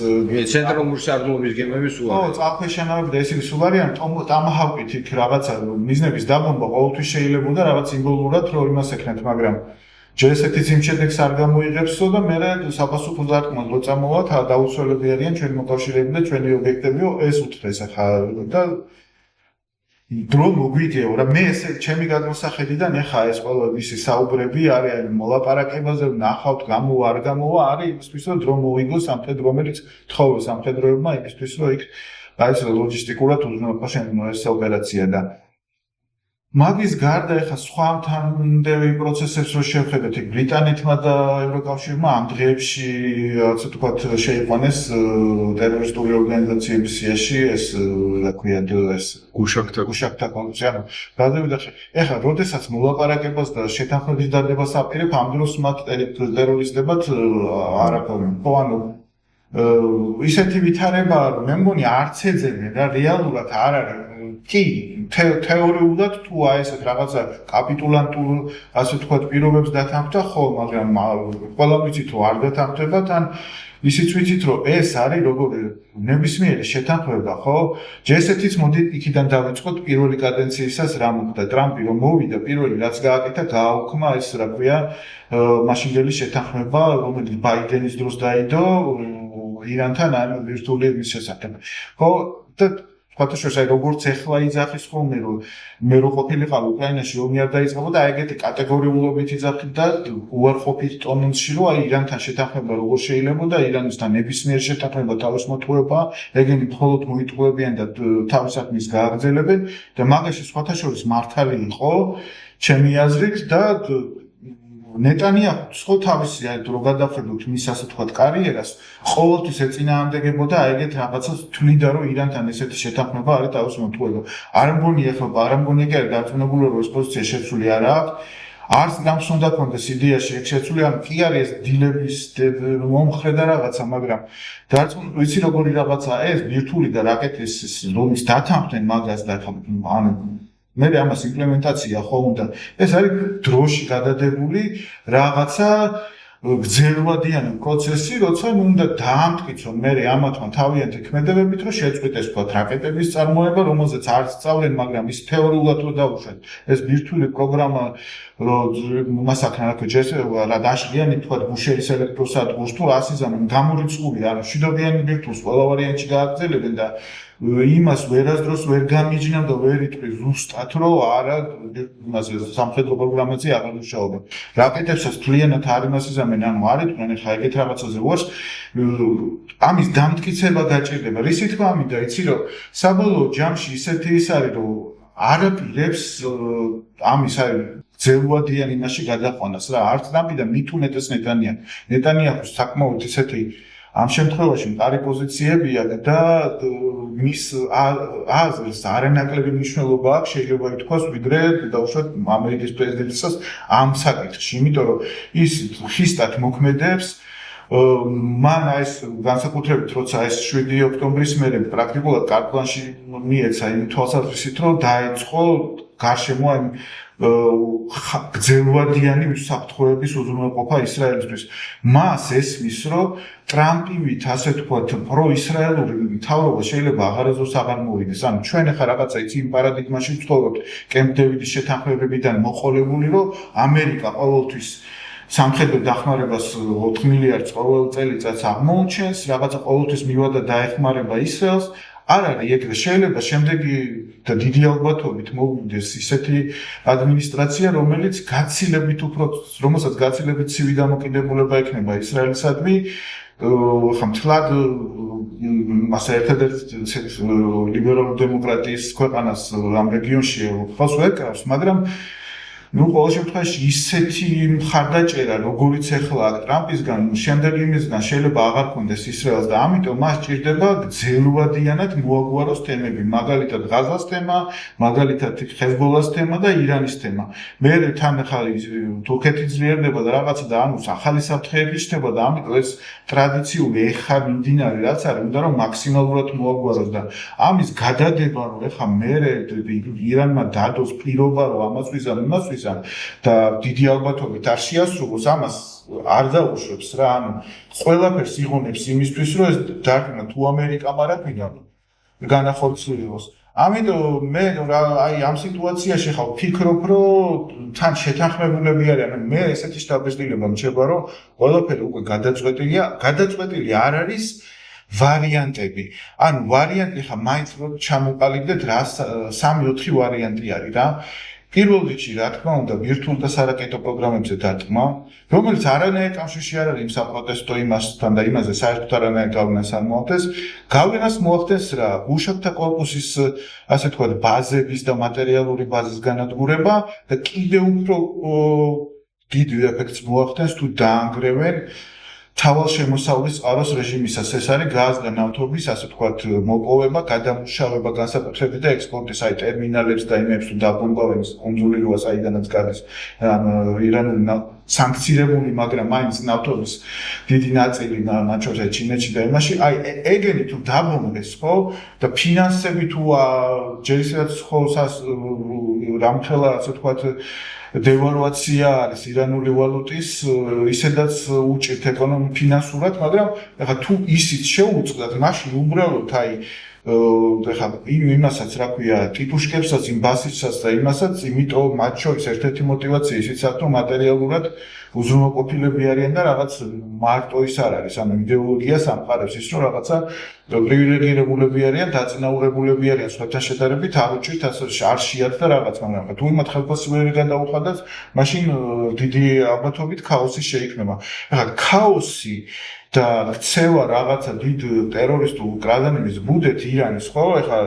ცენტრალური სარდლობის გემები სულ არის ხო წყალქვეშანავები და ისინი სულ არიან ტამაჰავკით იქ რაღაცა მიზნების დაბომბვა ყოველთვის შეიძლება და რაღაც სიმბოლურად რომ იმას ეკნათ მაგრამ ჯერ ესეთი სიმშედექს არ გამოიღებსო და მე საპასუხო დარტყმას რო წამოვათ დაუცველები არიან ჩვენი მოკავშირეები და ჩვენი ობიექტები ეს უთხრეს ახლა და დრო მოგვიგეო რა მე ესე ჩემი გადმოსახედიდან ეხა ეს ყველა ვისი საუბრები არის მოლაპარაკებაზე ნახავთ გამოვა არ გამოვა არის იმისთვის რომ დრო მოიგო სამხედრო რომელიც თხოვეს სამხედროებმა იმისთვის რომ იქ ეს ლოჯისტიკურად უზრუნველყო ეს ოპერაცია და მაგის გარდა ეხა სხვა თანამდებობი პროცესებს რო შევხედოთ იქ ბრიტანეთმა და ევროკავშირმა ამ დღეებში ასე ვთქვათ შეიყვანეს ტერორისტული ორგანიზაციების სიაში ეს რა ქვია ეს გუშაკთა კონვენცია გადავიდა ეხა როდესაც მოლაპარაკებას და შეთანხმების დადებას აპირებ ამ დროს მათ ტერორისტებად არ აკავენ ხო ანუ ისეთი ვითარებაა რომ მე მგონი არც ეძებენ რა რეალურად არ არის კი თეორიულად თუ აი ესეთ რაღაცა კაპიტულანტურ ასე ვთქვათ პირობებს დათანხმდა ხო მაგრამ ყველა ვიცით რომ არ დათანხმდებათ ან ისიც ვიცით რომ ეს არის როგორი ნებისმიერი შეთანხმება ხო ჯერ ესეთიც მოდი იქიდან დავიწყოთ პირველი კადენციისას რა მოხდა ტრამპი რომ მოვიდა პირველი რაც გააკეთა გააუქმა ეს რა ქვია მაშინდელი შეთანხმება რომელიც ბაიდენის დროს დაიდო ირანთან ან ვირტუალური მის შესახებ ხო და ფაქტობრივად აი როგორც ეხლა იძახის ხოლმე რომ მე რო ყოფილიყავ უკრაინაში ომი არ დაიწყებოდა და აი ეგეთი კატეგორიულობით იძახით და უარყოფით ტონში რომ აი ირანთან შეთანხმება როგორ შეიძლება და ირანისთან ნებისმიერ შეთანხმება თავის მოთხოვება ეგენი მხოლოდ მოიტყუებიან და თავის საქმის გააგრძელებენ და მაგაში სხვათა შორის მართალი იყო ჩემი აზრით და ნეტანიაჰუ ხო თავისი აი რო გადახედოთ მის ასე თქვათ კარიერას ყოველთვის ეწინააღმდეგებოდა ეგეთ რაღაცას თვლიდა რომ ირანთან ესეთი შეთანხმება არის თავის მოთხოვება არ მგონია ხო არ მგონია კი არ დარწმუნებული რომ ეს პოზიცია შეცვლილი არა აქვს არც რამს უნდა კონდეს იდეაში ეგ შეცვლილი, ან კი არის დილების მომხრე და რაღაცა, მაგრამ დარწმუნ ვიცი როგორი რაღაცაა ეს ბირთვული და რაკეტის რომის დათანხმდნენ მაგას და ან მე ამას იმპლემენტაცია ხო უნდა ეს არის დროში გადადებული რაღაცა გრძელვადიანი პროცესი, როცა უნდა დაამტკიცონ მე ამათმა თავიანთი ქმედებებით, რომ შეწყვიტეს თქვა რაკეტების წარმოება, რომელზეც არც სწავლენ, მაგრამ ის თეორიულად რო დაუშვათ. ეს ბირთვული პროგრამა მასაკთან რა ქვია, რა დაშლიანი თქვა გუშერის ელექტროსადგურს თუ ასიზამენ გამორიცხული, არა მშვიდობიანი ბირთვულს ყველა ვარიანტში გააგრძელებენ და იმას ვერასდროს ვერ გამიჯნავ და ვერ იტყვი ზუსტად რომ არა იმაზე სამხედრო პროგრამაზე აღარ მუშაობენ. რაკეტებსაც თლიანად არ იმასიზამენ, ანუ არ იტყვიან ხა ეგეთ რაღაცაზე ვარს. ამის დამტკიცება გაჭირდება. რისი თქმა მინდა, იცი რომ საბოლოო ჯამში ისეთი ის არის რომ არაპირებს ამის არის ძელვადიან იმაში გადაყვანას რა არც ნაბი და მით უმეტეს ნეტანიაჰუს საკმაოდ ისეთი ამ შემთხვევაში მყარი პოზიციებია და მის აზრს არანაკლები მნიშვნელობა აქვს შეიძლება ითქვას ვიდრე დაუშვათ ამერიკის პრეზიდენტისას ამ საკითხში იმიტომ რომ ის ხისტად მოქმედებს მან ეს განსაკუთრებით როცა ეს 7 ოქტომბრის მერე პრაქტიკულად კარპლანში მიეცა იმ თვალსაზრისით რომ დაეწყო გარშემო ამ გრძელვადიანი საფრთხეების უზრუნველყოფა ისრაელისთვის. მას ესმის, რომ ტრამპივით, ასე თქვათ, პროისრაელური მთავრობა შეიძლება აღარასდროს აღარ მოვიდეს. ანუ ჩვენ ახლა რაღაცა იცი იმ პარადიგმაში ვცხოვრობთ, კემპ დევიდის შეთანხმებებიდან მოყოლებული, რომ ამერიკა ყოველთვის სამხედრო დახმარებას 4 მილიარდს ყოველ წელიწადს აღმოუჩენს, რაღაცა ყოველთვის მივადა დაეხმარება ისრაელს. არ არის ეგრე შეიძლება შემდეგი და დიდი ალბათობით მოვიდეს ისეთი ადმინისტრაცია რომელიც გაცილებით უფრო რომელსაც გაცილებით ცივი დამოკიდებულება ექნება ისრაელისადმი ხა მთლად მასა ერთადერთი ლიბერალური დემოკრატიის ქვეყანას ამ რეგიონში ხავს ვეკავს მაგრამ ну, ყოველ შემთხვევაში ისეთი მხარდაჭერა, როგორიც ახლა აქ ტრამპისგან, შემდეგ იმისგან შეიძლება აღარ კონდეს ისრაელს და ამიტომ მას ჭირდება გრძელვადიანად მოაგვაროს თემები, მაგალითად ღაზას თემა, მაგალითად ჰეზბოლას თემა და ირანის თემა. მე თან ახლა თურქეთი ძლიერდება და რაღაცა და ანუ ახალი საფრთხეები ჩნდება და ამიტომ ეს ტრადიციული ეხა მიმდინარე რაც არის, უნდა რომ მაქსიმალურად მოაგვაროს და ამის გადადება რომ ახლა მე ირანმა დადოს პირობა რომ ამას ვიზამ, იმას და დიდი ალბათობით არ შეასრულოს ამას არ დაუშვებს რა ანუ ყველაფერს იღონებს იმისთვის რომ ეს დარგმა თუ ამერიკამ არ აგვიდა განახორციელოს ამიტომ მე აი ამ სიტუაციაში ხავ ვფიქრობ რომ თან შეთანხმებულები არიან მე ესეთი შტაბ-ბიძილება მრჩება რომ ყველაფერი უკვე გადაწყვეტილი არ არის ვარიანტები ანუ ვარიანტი ხა მაინც რომ ჩამოყალიბდეთ რა 3-4 ვარიანტი არის რა პირველ რიგში რა თქმა უნდა ვირტუალ და სარაკეტო პროგრამებზე დატკმა, რომელიც არანაირ კავშირში არ არის იმ საპროტესტო იმასთან და იმაზე საერთოდ არანაირ გავლენას არ მოახდენს. გავლენას მოახდენს რა მუშაკთა კორპუსის ასე თქვა ბაზების და მატერიალური ბაზის განადგურება და კიდევ უფრო დიდ ეფექტს მოახდენს თუ დაანგრევენ თავალ შემოსავლის წყაროს რეჟიმისას ეს არის გაზ და ნავთობის ასე ვთქვათ მოპოვება, გადამუშავება, განსაკუთრებით და ექსპორტის აი ტერმინალებს და იმებს თუ დაბომბავენ კუნძული როა საიდანაც გადის ირანული სანქცირებული, მაგრამ მაინც ნავთობის დიდი ნაწილი ნაჩვენებია ჩინეთში და იმაში, აი ეგენი თუ დაბომბეს ხო და ფინანსები თუ ჯერ ისედაც ხო რამხელა ასე ვთქვათ დევალვაცია არის ირანული ვალუტის ისედაც უჭირთ ფინანსურად, მაგრამ ეხლა თუ ისიც შეუწყდათ, მაშინ უბრალოდ აი ეხლა იმასაც რა ქვია, ტიპუშკებსაც, იმ ბასისსაც და იმასაც, იმიტომ მათ შორის ერთ-ერთი мотиваცია ისიც აქვს, რომ მატერიალურად უზრუნველყოფილები არიან და რაღაც მარტო ის არ არის, ანუ იდეოლოგიას ამყარებს ის, რომ რაღაცა პრივილეგირებულები არიან, დაწინაურებულები არიან სხვათა შედარებით, არ უჭირთ ასე არ შეათ და რაღაც, მაგრამ თუ იმათ ხელფასებები გადაუხადათ, მაშინ დიდი ალბათობით ქაოსი შეიქმნება. ეხლა ქაოსი და ქცევა რაღაცა დიდ ტერორისტულ კრადანების ბუდეთ ირანის ხო ეხლა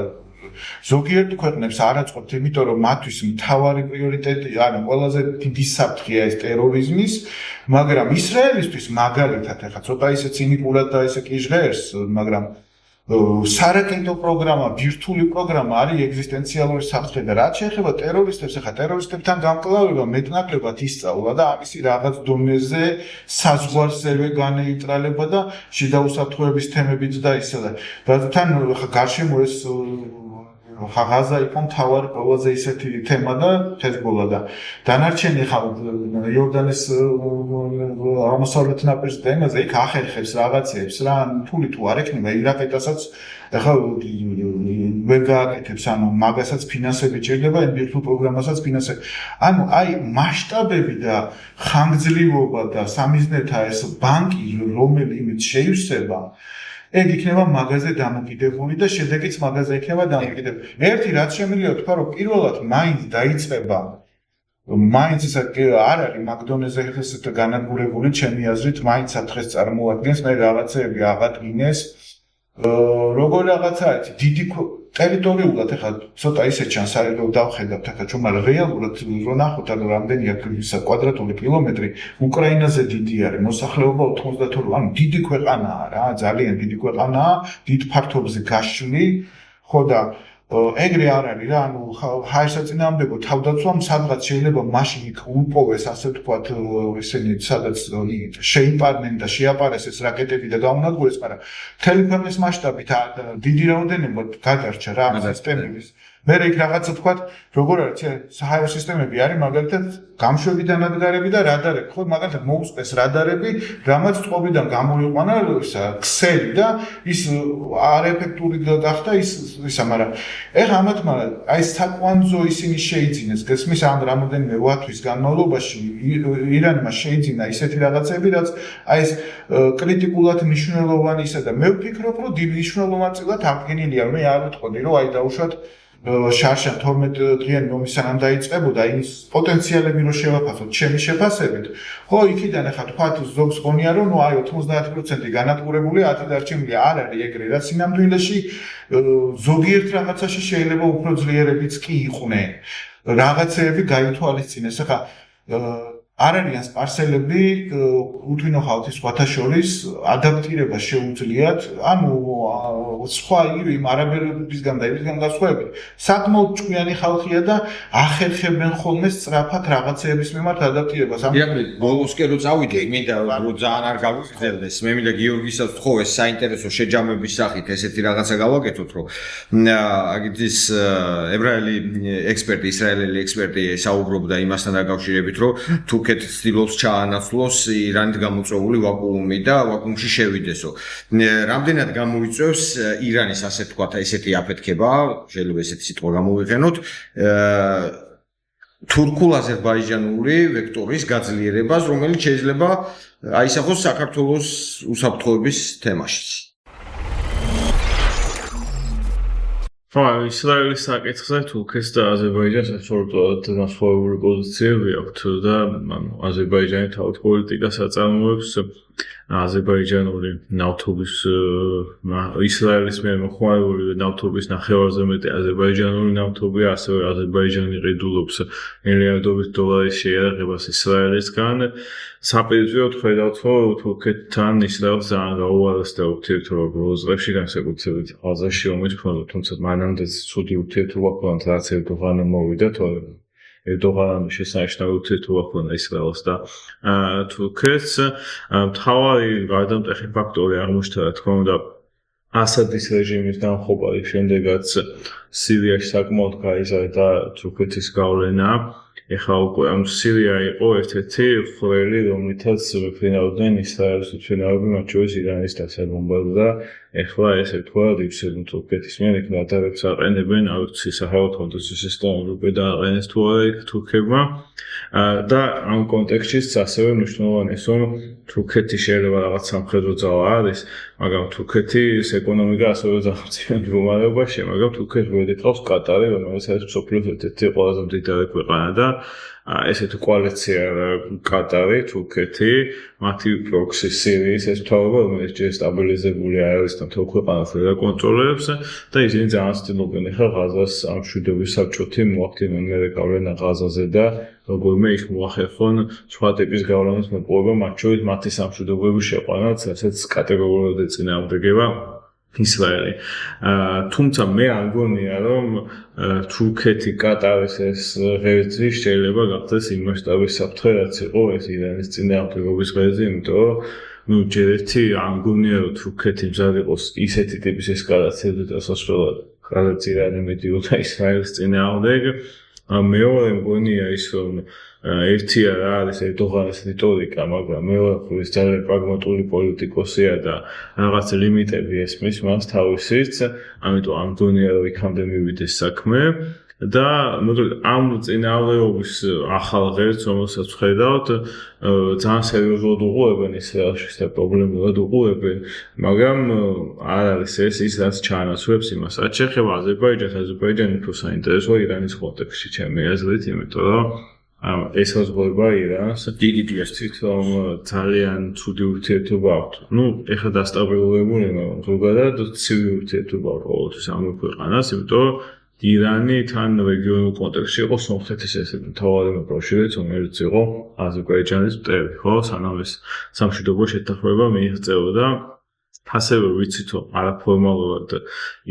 ზოგიერთ ქვეყნებს არ აწყობთ იმიტომ რომ მათთვის მთავარი პრიორიტეტი ანუ ყველაზე დიდი საფრთხეა ეს ტერორიზმის მაგრამ ისრაელისთვის მაგალითად ეხლა ცოტა ისე ცინიკურად და ისე კი ჟღერს მაგრამ სარაკეტო პროგრამა, ბირთვული პროგრამა არის ეგზისტენციალური საფრთხე და რაც შეეხება ტერორისტებს, ახლა ტერორისტებთან გამკლავება მეტნაკლებად ისწავლა და ამისი რაღაც დონეზე საზღვარზევე განეიტრალება და შედაუსაფრთხოების თემებიც დაისადა. თან ახლა გარშემო ეს ღაზა იყო მთავარი ყველაზე ისეთი თემა და ჰეზბოლა და დანარჩენი ხა იორდანის აღმოსავლეთ ნაპირის თემაზე იქ ახერხებს რაღაცებს რა ფული თუ არ ექნება ირაკეტასაც ახლა ვერ გააკეთებს ანუ მაგასაც ფინანსები ჭირდება იმ ბირთვულ პროგრამასაც ფინანსები ანუ აი მასშტაბები და ხანგრძლივობა და სამიზნეთა ეს ბანკი რომელიც შეივსება ეგ იქნება მაგაზე დამოკიდებული და შედეგიც მაგაზე იქნება დამოკიდებული. ერთი რაც შემიძლია თქვა რომ პირველად მაინც დაიწყება მაინც ეს არ არის მაგდონეზე ესეთ განადგურებული ჩემი აზრით მაინც დღეს წარმოადგენს მე რაღაცეები აღადგინეს როგორ რაღაცაა დიდი ტერიტორიულად ახლა ცოტა ისე ჩანს რომ დავხედავთ ახლა ჩვენ მაგრამ რეალურად რო ნახოთ ანუ რამდენია კვადრატული კილომეტრი უკრაინაზე დიდი არის მოსახლეობა 92 ანუ დიდი ქვეყანაა რა ძალიან დიდი ქვეყანაა დიდ ფართობზე გაშლი ხო და ეგრე არ არის რა ანუ ჰაერსაწინააღმდეგო თავდაცვამ სადღაც შეიძლება მაშინ იქ უპოვეს ასე ვთქვათ ისინი სადაც შეიპარნენ და შეაპარეს ეს რაკეტები და გაუნადგურეს მაგრამ მთელი ქვეყნის მასშტაბით დიდი რაოდენობა გადარჩა რა სისტემების მე იქ რაღაცა ვთქვათ როგორ არის საჰაერო სისტემები არის მაგალითად გამშვები დანადგარები და რადარები ხო მაგალითად მოუწყეს რადარები რამაც წყობიდან გამოიყვანა ქსელი და ის არეფექტური გახდა ისა მაგრამ ეხლა ამათმა აი საკვანძო ისინი შეიძინეს გესმის ამ რამოდენიმე 8 თვის განმავლობაში ირანმა შეიძინა ისეთი რაღაცები რაც აი ეს კრიტიკულად მნიშვნელოვანი ისა და მე ვფიქრობ რომ მნიშვნელოვნად აღგენილია მე არ ვიტყოდი რომ აი დაუშვათ შარშან 12 დღიანი ომის სანამ დაიწყებოდა ის პოტენციალები რო შევაფასოთ ჩემი შეფასებით ხო იქიდან ახლა თქვათ ზოგს გონია რომ ნუ აი 90% განადგურებული 10 დარჩენილი არ არის ეგრე რაც სინამდვილეში ზოგიერთ რაღაცაში შეიძლება უფრო ძლიერებიც კი იყვნენ რაღაცეები გაითვალისწინეს ახლა არ არიან სპარსელები უთვინო ხალხის სხვათა შორის ადაპტირება შეუძლიათ ანუ სხვა იმ არაბებისგან და იმისგან გასხვავებით საკმაოდ ჭკვიანი ხალხია და ახერხებენ ხოლმე სწრაფად რაღაცეების მიმართ ადაპტირებას ირაკლი ბოლოსკე რო წავიდე მინდა რომ ძალიან არ გავიგრძელდეს მე მინდა გიორგისაც ვთხოვ ეს საინტერესო შეჯამების სახით ესეთი რაღაცა გავაკეთოთ რომ აგიძის ებრაელი ექსპერტი ისრაელელი ექსპერტი საუბრობდა იმასთან დაკავშირებით რომ თურქეთი ცდილობს ჩაანაცვლოს ირანით გამოწვეული ვაკუუმი და ვაკუუმში შევიდესო რამდენად გამოიწვევს ირანის ასე თქვა ესეთი აფეთქება შეიძლება ესეთი სიტყვა გამოვიყენოთ თურქულ-აზერბაიჯანული ვექტორის გაძლიერებას რომელიც შეიძლება აისახოს საქართველოს უსაფრთხოების თემაშიც ისრაელის საკითხზე თურქეთს და აზერბაიჯანს absoliutურად განსხვავებული პოზიციები აქვთ და აზერბაიჯანი თავად პოლიტიკას აწარმოებს აზერბაიჯანული ნავთობის ისრაელის მიერ მოხმარებული ნავთობის ნახევარზე მეტი აზერბაიჯანული ნავთობია ასევე აზერბაიჯანი ყიდულობს მილიარდობით დოლარის შეიარაღებას ისრაელისგან საპირისპიროდ ხედავთ რომ თურქეთთან ისრაელს ძალიან გაუარესდა ურთიერთობა ბოლო წლებში განსაკუთრებით ღაზაში ომის ფონზე თუმცა მანამდეც ცუდი ურთიერთობა ჰქონდათ რაც ერდოღანმა მოვიდა თორემ ერდოღანმა შესანიშნავი ურთიერთობა ჰქონდა ისრაელს და თურქეთს მთავარი გარდამტეხი ფაქტორი აღმოჩნდა რა თქმა უნდა ასადის რეჟიმის დამხობა შემდეგაც სირიაში საკმაოდ გაიზარდა თურქეთის გავლენა ეხლა უკვე ამ სირია იყო ერთ-ერთი ხვრელი რომლითაც ვიფრინავდნენ ისრაელის უჩვენავები მათ შორის ირანის დასაბომბად და ეხლა ესე ვთქვათ ივსებენ თურქეთის მიერ იქ რადარებს აყენებენ აუცი სახელმწიფო სისტემები და აყენეს თუ არა იქ თურქებმა და ამ კონტექსტშიც ასევე მნიშვნელოვანია რომ თურქეთი შეიძლება რაღაც სამხედრო ძალა არის მაგრამ თურქეთის ეკონომიკა ასევე ძალიან მდგომარეობაშია მაგრამ თურქეთს მოედეყავს კატარი რომელიც არის მსოფლიოს ერთ-ერთი ყველაზე მდიდარი ქვეყანა და ესეთი კოალიცია კატარი თურქეთი მათი პროქსი სირიის ეს თავობა რომელიც ჯერ სტაბილიზებული არის და მთელ ქვეყანას აკონტროლებს და ისინი ძალიან ცდილობენ ახლა ღაზას ამ მშვიდობის საბჭოთი მოახდინონ მერე გავლენა ღაზაზე და როგორმე იქ მოახერხონ სხვა ტიპის გავლენის მოპოვება მათ შორის მათი სამშვიდობოების შეყვანაც ასეც კატეგორიულად ეწინააღმდეგება ისრაელი. თუმცა მე არ მგონია რომ თურქეთი კატარის ეს ღერძი შეიძლება გახდეს იმ მასშტაბის საფრთხე რაც იყო ეს ირანის წინააღმდეგობის ღერძი, იმიტომ რომ ჯერ ერთი არ მგონია რომ თურქეთი მზად იყოს ისეთი ტიპის ესკალაციაზე დასასრულად, რაც ირანი მედიოდა ისრაელის წინააღმდეგ. მეორე მგონია ის რომ ერთია რა არის ერდოღანის რიტორიკა, მაგრამ მეორე ის ძალიან პრაგმატული პოლიტიკოსია და რაღაც ლიმიტები ესმის მას თავისით, ამიტომ ამ მგონია რომ იქამდე მივიდეს საქმე და ამ წინააღმდეგობის ახალ ღერძს რომელსაც ვხედავთ ძალიან სერიოზულად უყურებენ ისრაელში და პრობლემულად უყურებენ, მაგრამ არ არის ეს ის რაც ჩაანაცვლებს იმას. რაც შეეხება აზერბაიჯანი უფრო საინტერესოა ირანის კონტექსტში ჩემი აზრით, იმიტომ რომ ეს საზღვრება ირანს დიდიეს თვითონ ძალიან ცუდი ურთიერთობა აქვს. ეხლა დასტაბილურებული, მაგრამ ზოგადად ცივი ურთიერთობა აქვს ყოველთვის ამ ქვეყანას, იმიტომ რომ ირანი თან რეგიონულ კონტექსტში იყო სომხეთის ესეთი მთავარი მოკავშირეც, რომელიც იყო აზერბაიჯანის მტერი, ხო, სანამ ეს სამშვიდობო შეთანხმება მიიღწეოდა. ასევე ვიცით რომ არაფორმალურად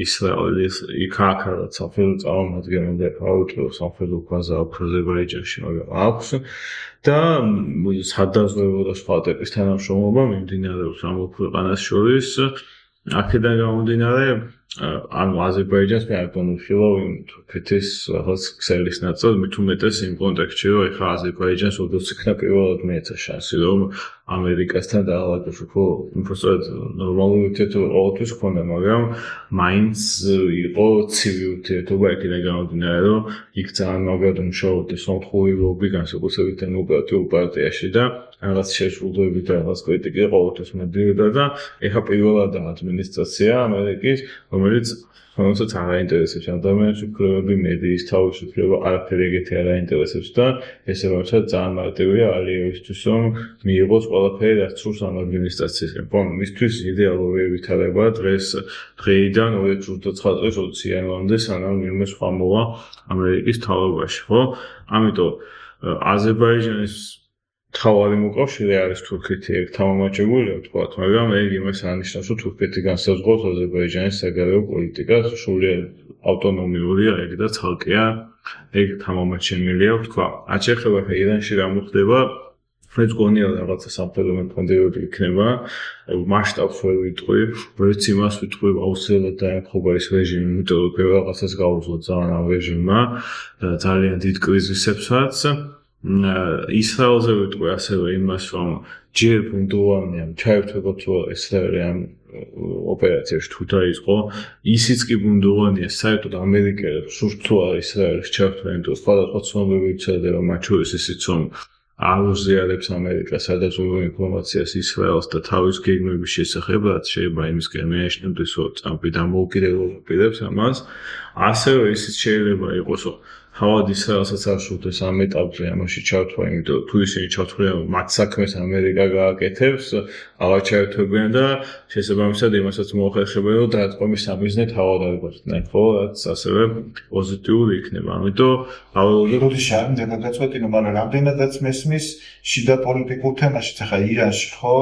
ისრაელი იქ-აქ სამხედრო წარმომადგენლები აუწევს სამხედრო ბაზა აზერბაიჯანში, მაგრამ აქვს და სადაზღვევო და სხვა ტიპის თანამშრომლობა მიმდინარეობს ამ ქვეყანას შორის. აქედან გამომდინარე, აზერბაიჯანს მე არ განვიხილავ იმ თურქეთის რაღაც ქსელის ნაწილს, მით უმეტეს იმ კონტექსტში, რომ ეხლა აზერბაიჯანს ოდოს იქნა პირველად მიეცა შანსი, რომ ამერიკასთან დაალაგოს, ხო, უბრალოდ ნორმალური ურთიერთობა ყოველთვის ჰქონდა, მაგრამ მაინც იყო ცივი ურთიერთობა იქიდან გამომდინარე, რომ იქ ძალიან მაგრად მუშაობდა სომხური ლობი, განსაკუთრებით დემოკრატიულ პარტიაში და რაღაც შეშულებები და რაღაც კრიტიკა ყოველთვის მოდიოდა და ეხლა პირველადაა ადმინისტრაცია ამერიკის, რომელსაც არ აინტერესებს ადამიანის უფლებები, მედიის თავისუფლება, არაფერი ეგეთი არ აინტერესებს და ესე როცა ძალიან მარტივია ალიევისთვის რომ მიიღოს ყველაფერი რაც სურს ამ ადმინისტრაციისგან. მისთვის იდეალური ვითარებაა დღეიდან 2029 წლის 20 იანვრამდე სანამ ვინმე სხვა მოვა ამერიკის მთავრობაში, ხო? ამიტომ აზერბაიჯანის თავარი მოკავშირე არის თურქეთი, ეგ თამამაჭებულია ვთქვათ, მაგრამ ეგ იმას ანიშნავს, რომ თურქეთი განსაზღვრავს აზერბაიჯანის საგარეო პოლიტიკას, სრულიად ავტონომიურია ეგ და ცალკეა, ეგ თამამაჩენილია ვთქვა. რაც შეეხება ირანში რა მოხდება, მეც გონია რაღაცა სამხედრო მოქმედებები იქნება, მასშტაბს ვერ ვიტყვი, ვერც იმას ვიტყვი აუცილებლად დაემხობა ის რეჟიმი, იმიტომ რომ რაღაცას გაუძლო ძალიან ამ რეჟიმმა, ძალიან დიდ კრიზისებსაც. ისრაელზე ვიტყვი ასევე იმას, რომ ჯერ ბუნდოვანია ჩაერთვებოთ ისრაელი ამ ოპერაციაში თუ დაიწყო, ისიც კი ბუნდოვანია საერთოდ ამერიკელებს სურთ თუ არა ისრაელის ჩართვა, იმიტომ რომ სხვადასხვა ცნობები ვრცელდება, მათ შორის ისიც რომ არ უზიარებს ამერიკა სადაზღვევო ინფორმაციას ისრაელს და თავის გეგმების შესახებ, რაც შეიძლება იმისკენ მეაშნებდეს, რომ წამყვი დამოუკიდებლობებს ამას, ასევე ისიც შეიძლება იყოს, რომ თავად ისრაელსაც არ სურდეს ამ ეტაპზე ამაში ჩართვა, იმიტომ თუ ისინი ჩართვლიან, მათ საქმეს ამერიკა გააკეთებს, აღარ ჩაერთვებიან და შესაბამისად იმასაც მოახერხებიან, რომ დატყვემის სამიზნე თავად არ იყვნენ, ხო, რაც ასევე პოზიტიური იქნება. ამიტომ როდის შეიძლება გაწყვეტინო, მაგრამ რამდენადაც მესმის შიდა პოლიტიკურ თემაშიც, ახლა ირანში, ხო?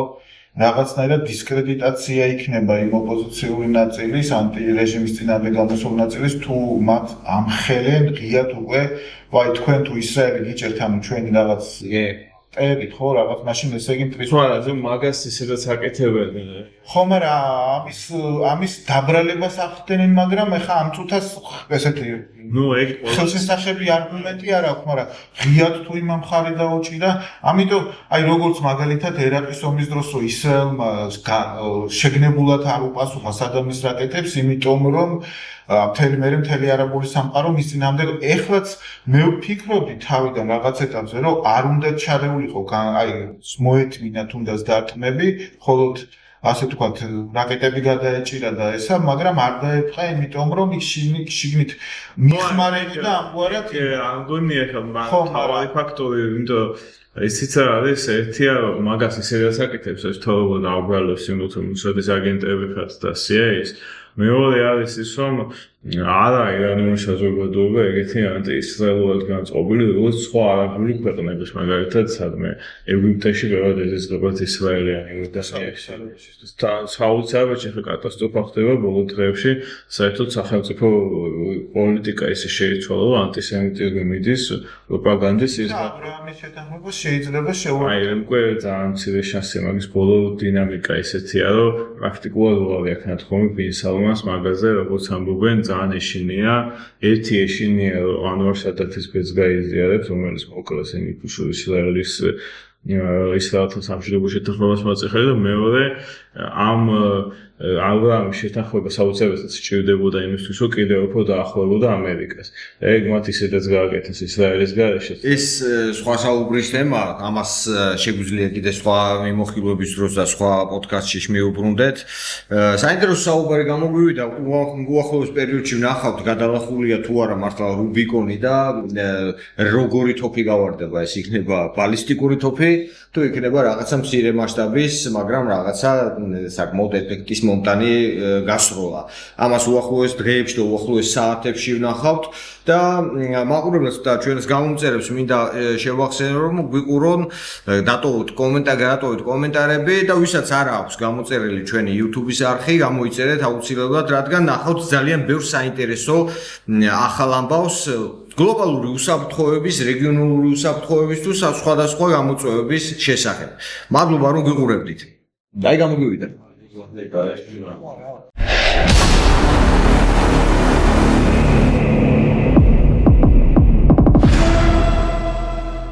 რაღაცნაირად დისკრედიტაცია იქნება იმ ოპოზიციური ნაწილის, ანტირეჟიმის წინააღმდეგ გამოსულ ნაწილის, თუ მათ ამხელენ ღიად უკვე, ვაი თქვენ თუ ისრაელი გიჭერთ, ანუ ჩვენი რაღაც ტერით, ხო, რაღაც მაშინ ესე იგი მტრის თვალაზე მაგას ისედაც აკეთებენ. ხო, მაგრამ ამის დაბრალებას ახდენენ, მაგრამ ეხა ამ წუთას ესეთი ეგ ხელშესახები არგუმენტი არ აქვს, მაგრამ ღიად თუ იმ მხარე დაუჭირა, ამიტომ აი როგორც მაგალითად ერაყის ომის დროს რო ისრაელმა შეგნებულად არ უპასუხა სადამის რაკეტებს, იმიტომ რომ მთელი არაბული სამყარო მის წინააღმდეგ ეხლაც მე ვფიქრობდი თავიდან რაღაც ეტაპზე რომ არ უნდა ჩარეულიყო აი მოეთმინა თუნდაც დარტყმები, ხოლოდ ასე ვთქვათ, რაკეტები გადაეჭირა და ესა, მაგრამ არ დაეპყა, იმიტომ რომ იქ შიგნით მიხმარები და ამგვარად არ მგონია თავი ფაქტორი, იმიტომ ისიც არის ერთია მაგას ისედაც აკეთებს ეს თავობა და აბრალებს იმ როდის აგენტები ხართ და CIA-ს. მეორე არის ის, რომ არა ირანული საზოგადოება ეგეთი ანტიისრაელურად განწყობილი როგორც სხვა არაბული ქვეყნების მაგალითად სადმე ეგვიპტეში ბევრად ეზიზღებათ ისრაელიანი და საუდის არაბეთში კატასტროფა ხდება ბოლო დღეებში საერთოდ სახელმწიფო პოლიტიკა ისე შეიცვალა რომ ანტისემიტიზმი მიდის პროპაგანდის აბრაამის შეთანხმება შეიძლება აი უკვე ძალიან მცირე შანსია მაგის ბოლო დინამიკა ისეთია რომ პრაქტიკულად უარი აქ ნათქვამი ბინ სალმანს მაგაზე როგორც ამბობენ ძალიან ეშინია ერთი ეშინია რომ ანვარ სადათის ბეძს გაიზიარებს რომელიც მოკლეს ინიფუშურის ისრაელთან სამშვიდობო შეთანხმებას მოაწეხა და მეორე ამ აბრაამის შეთანხმება საოცრებასაც სჭირდებოდა იმისთვის რომ კიდევ უფრო დაახლოებოდა ამერიკას. ეგ მათ ისედაც გააკეთეს ისრაელის გარეშე. ეს სხვა საუბრის თემა, ამას შეგვიძლია კიდე სხვა მიმოხილვების დროს და სხვა პოდკასტში მივუბრუნდეთ. საინტერესო საუბარი გამოგვივიდა, უახლოეს პერიოდში ვნახავთ გადალახულია თუ არა მართლა რუბიკონი და როგორი თოფი გავარდება, ეს იქნება ბალისტიკური თოფი, თუ იქნება რაღაცა მცირე მასშტაბის, მაგრამ რაღაცა საკმაოდ ეფექტის მომტანი გასროლა. ამას უახლოეს დღეებში და უახლოეს საათებში ვნახავთ და მაყურებელს და ჩვენს გამომწერებს მინდა შევახსენო რომ გვიყურონ დატოვოთ კომენტარები და ვისაც არ აქვს გამოწერილი ჩვენი YouTube-ის არხი გამოიწერეთ აუცილებლად რადგან ნახავთ ძალიან ბევრ საინტერესო ახალ ამბავს გლობალური უსაფრთხოების, რეგიონალური უსაფრთხოების თუ სხვადასხვა გამოწვევების შესახებ. მადლობა რომ გიყურებდით. დაი გამოგვივიდა.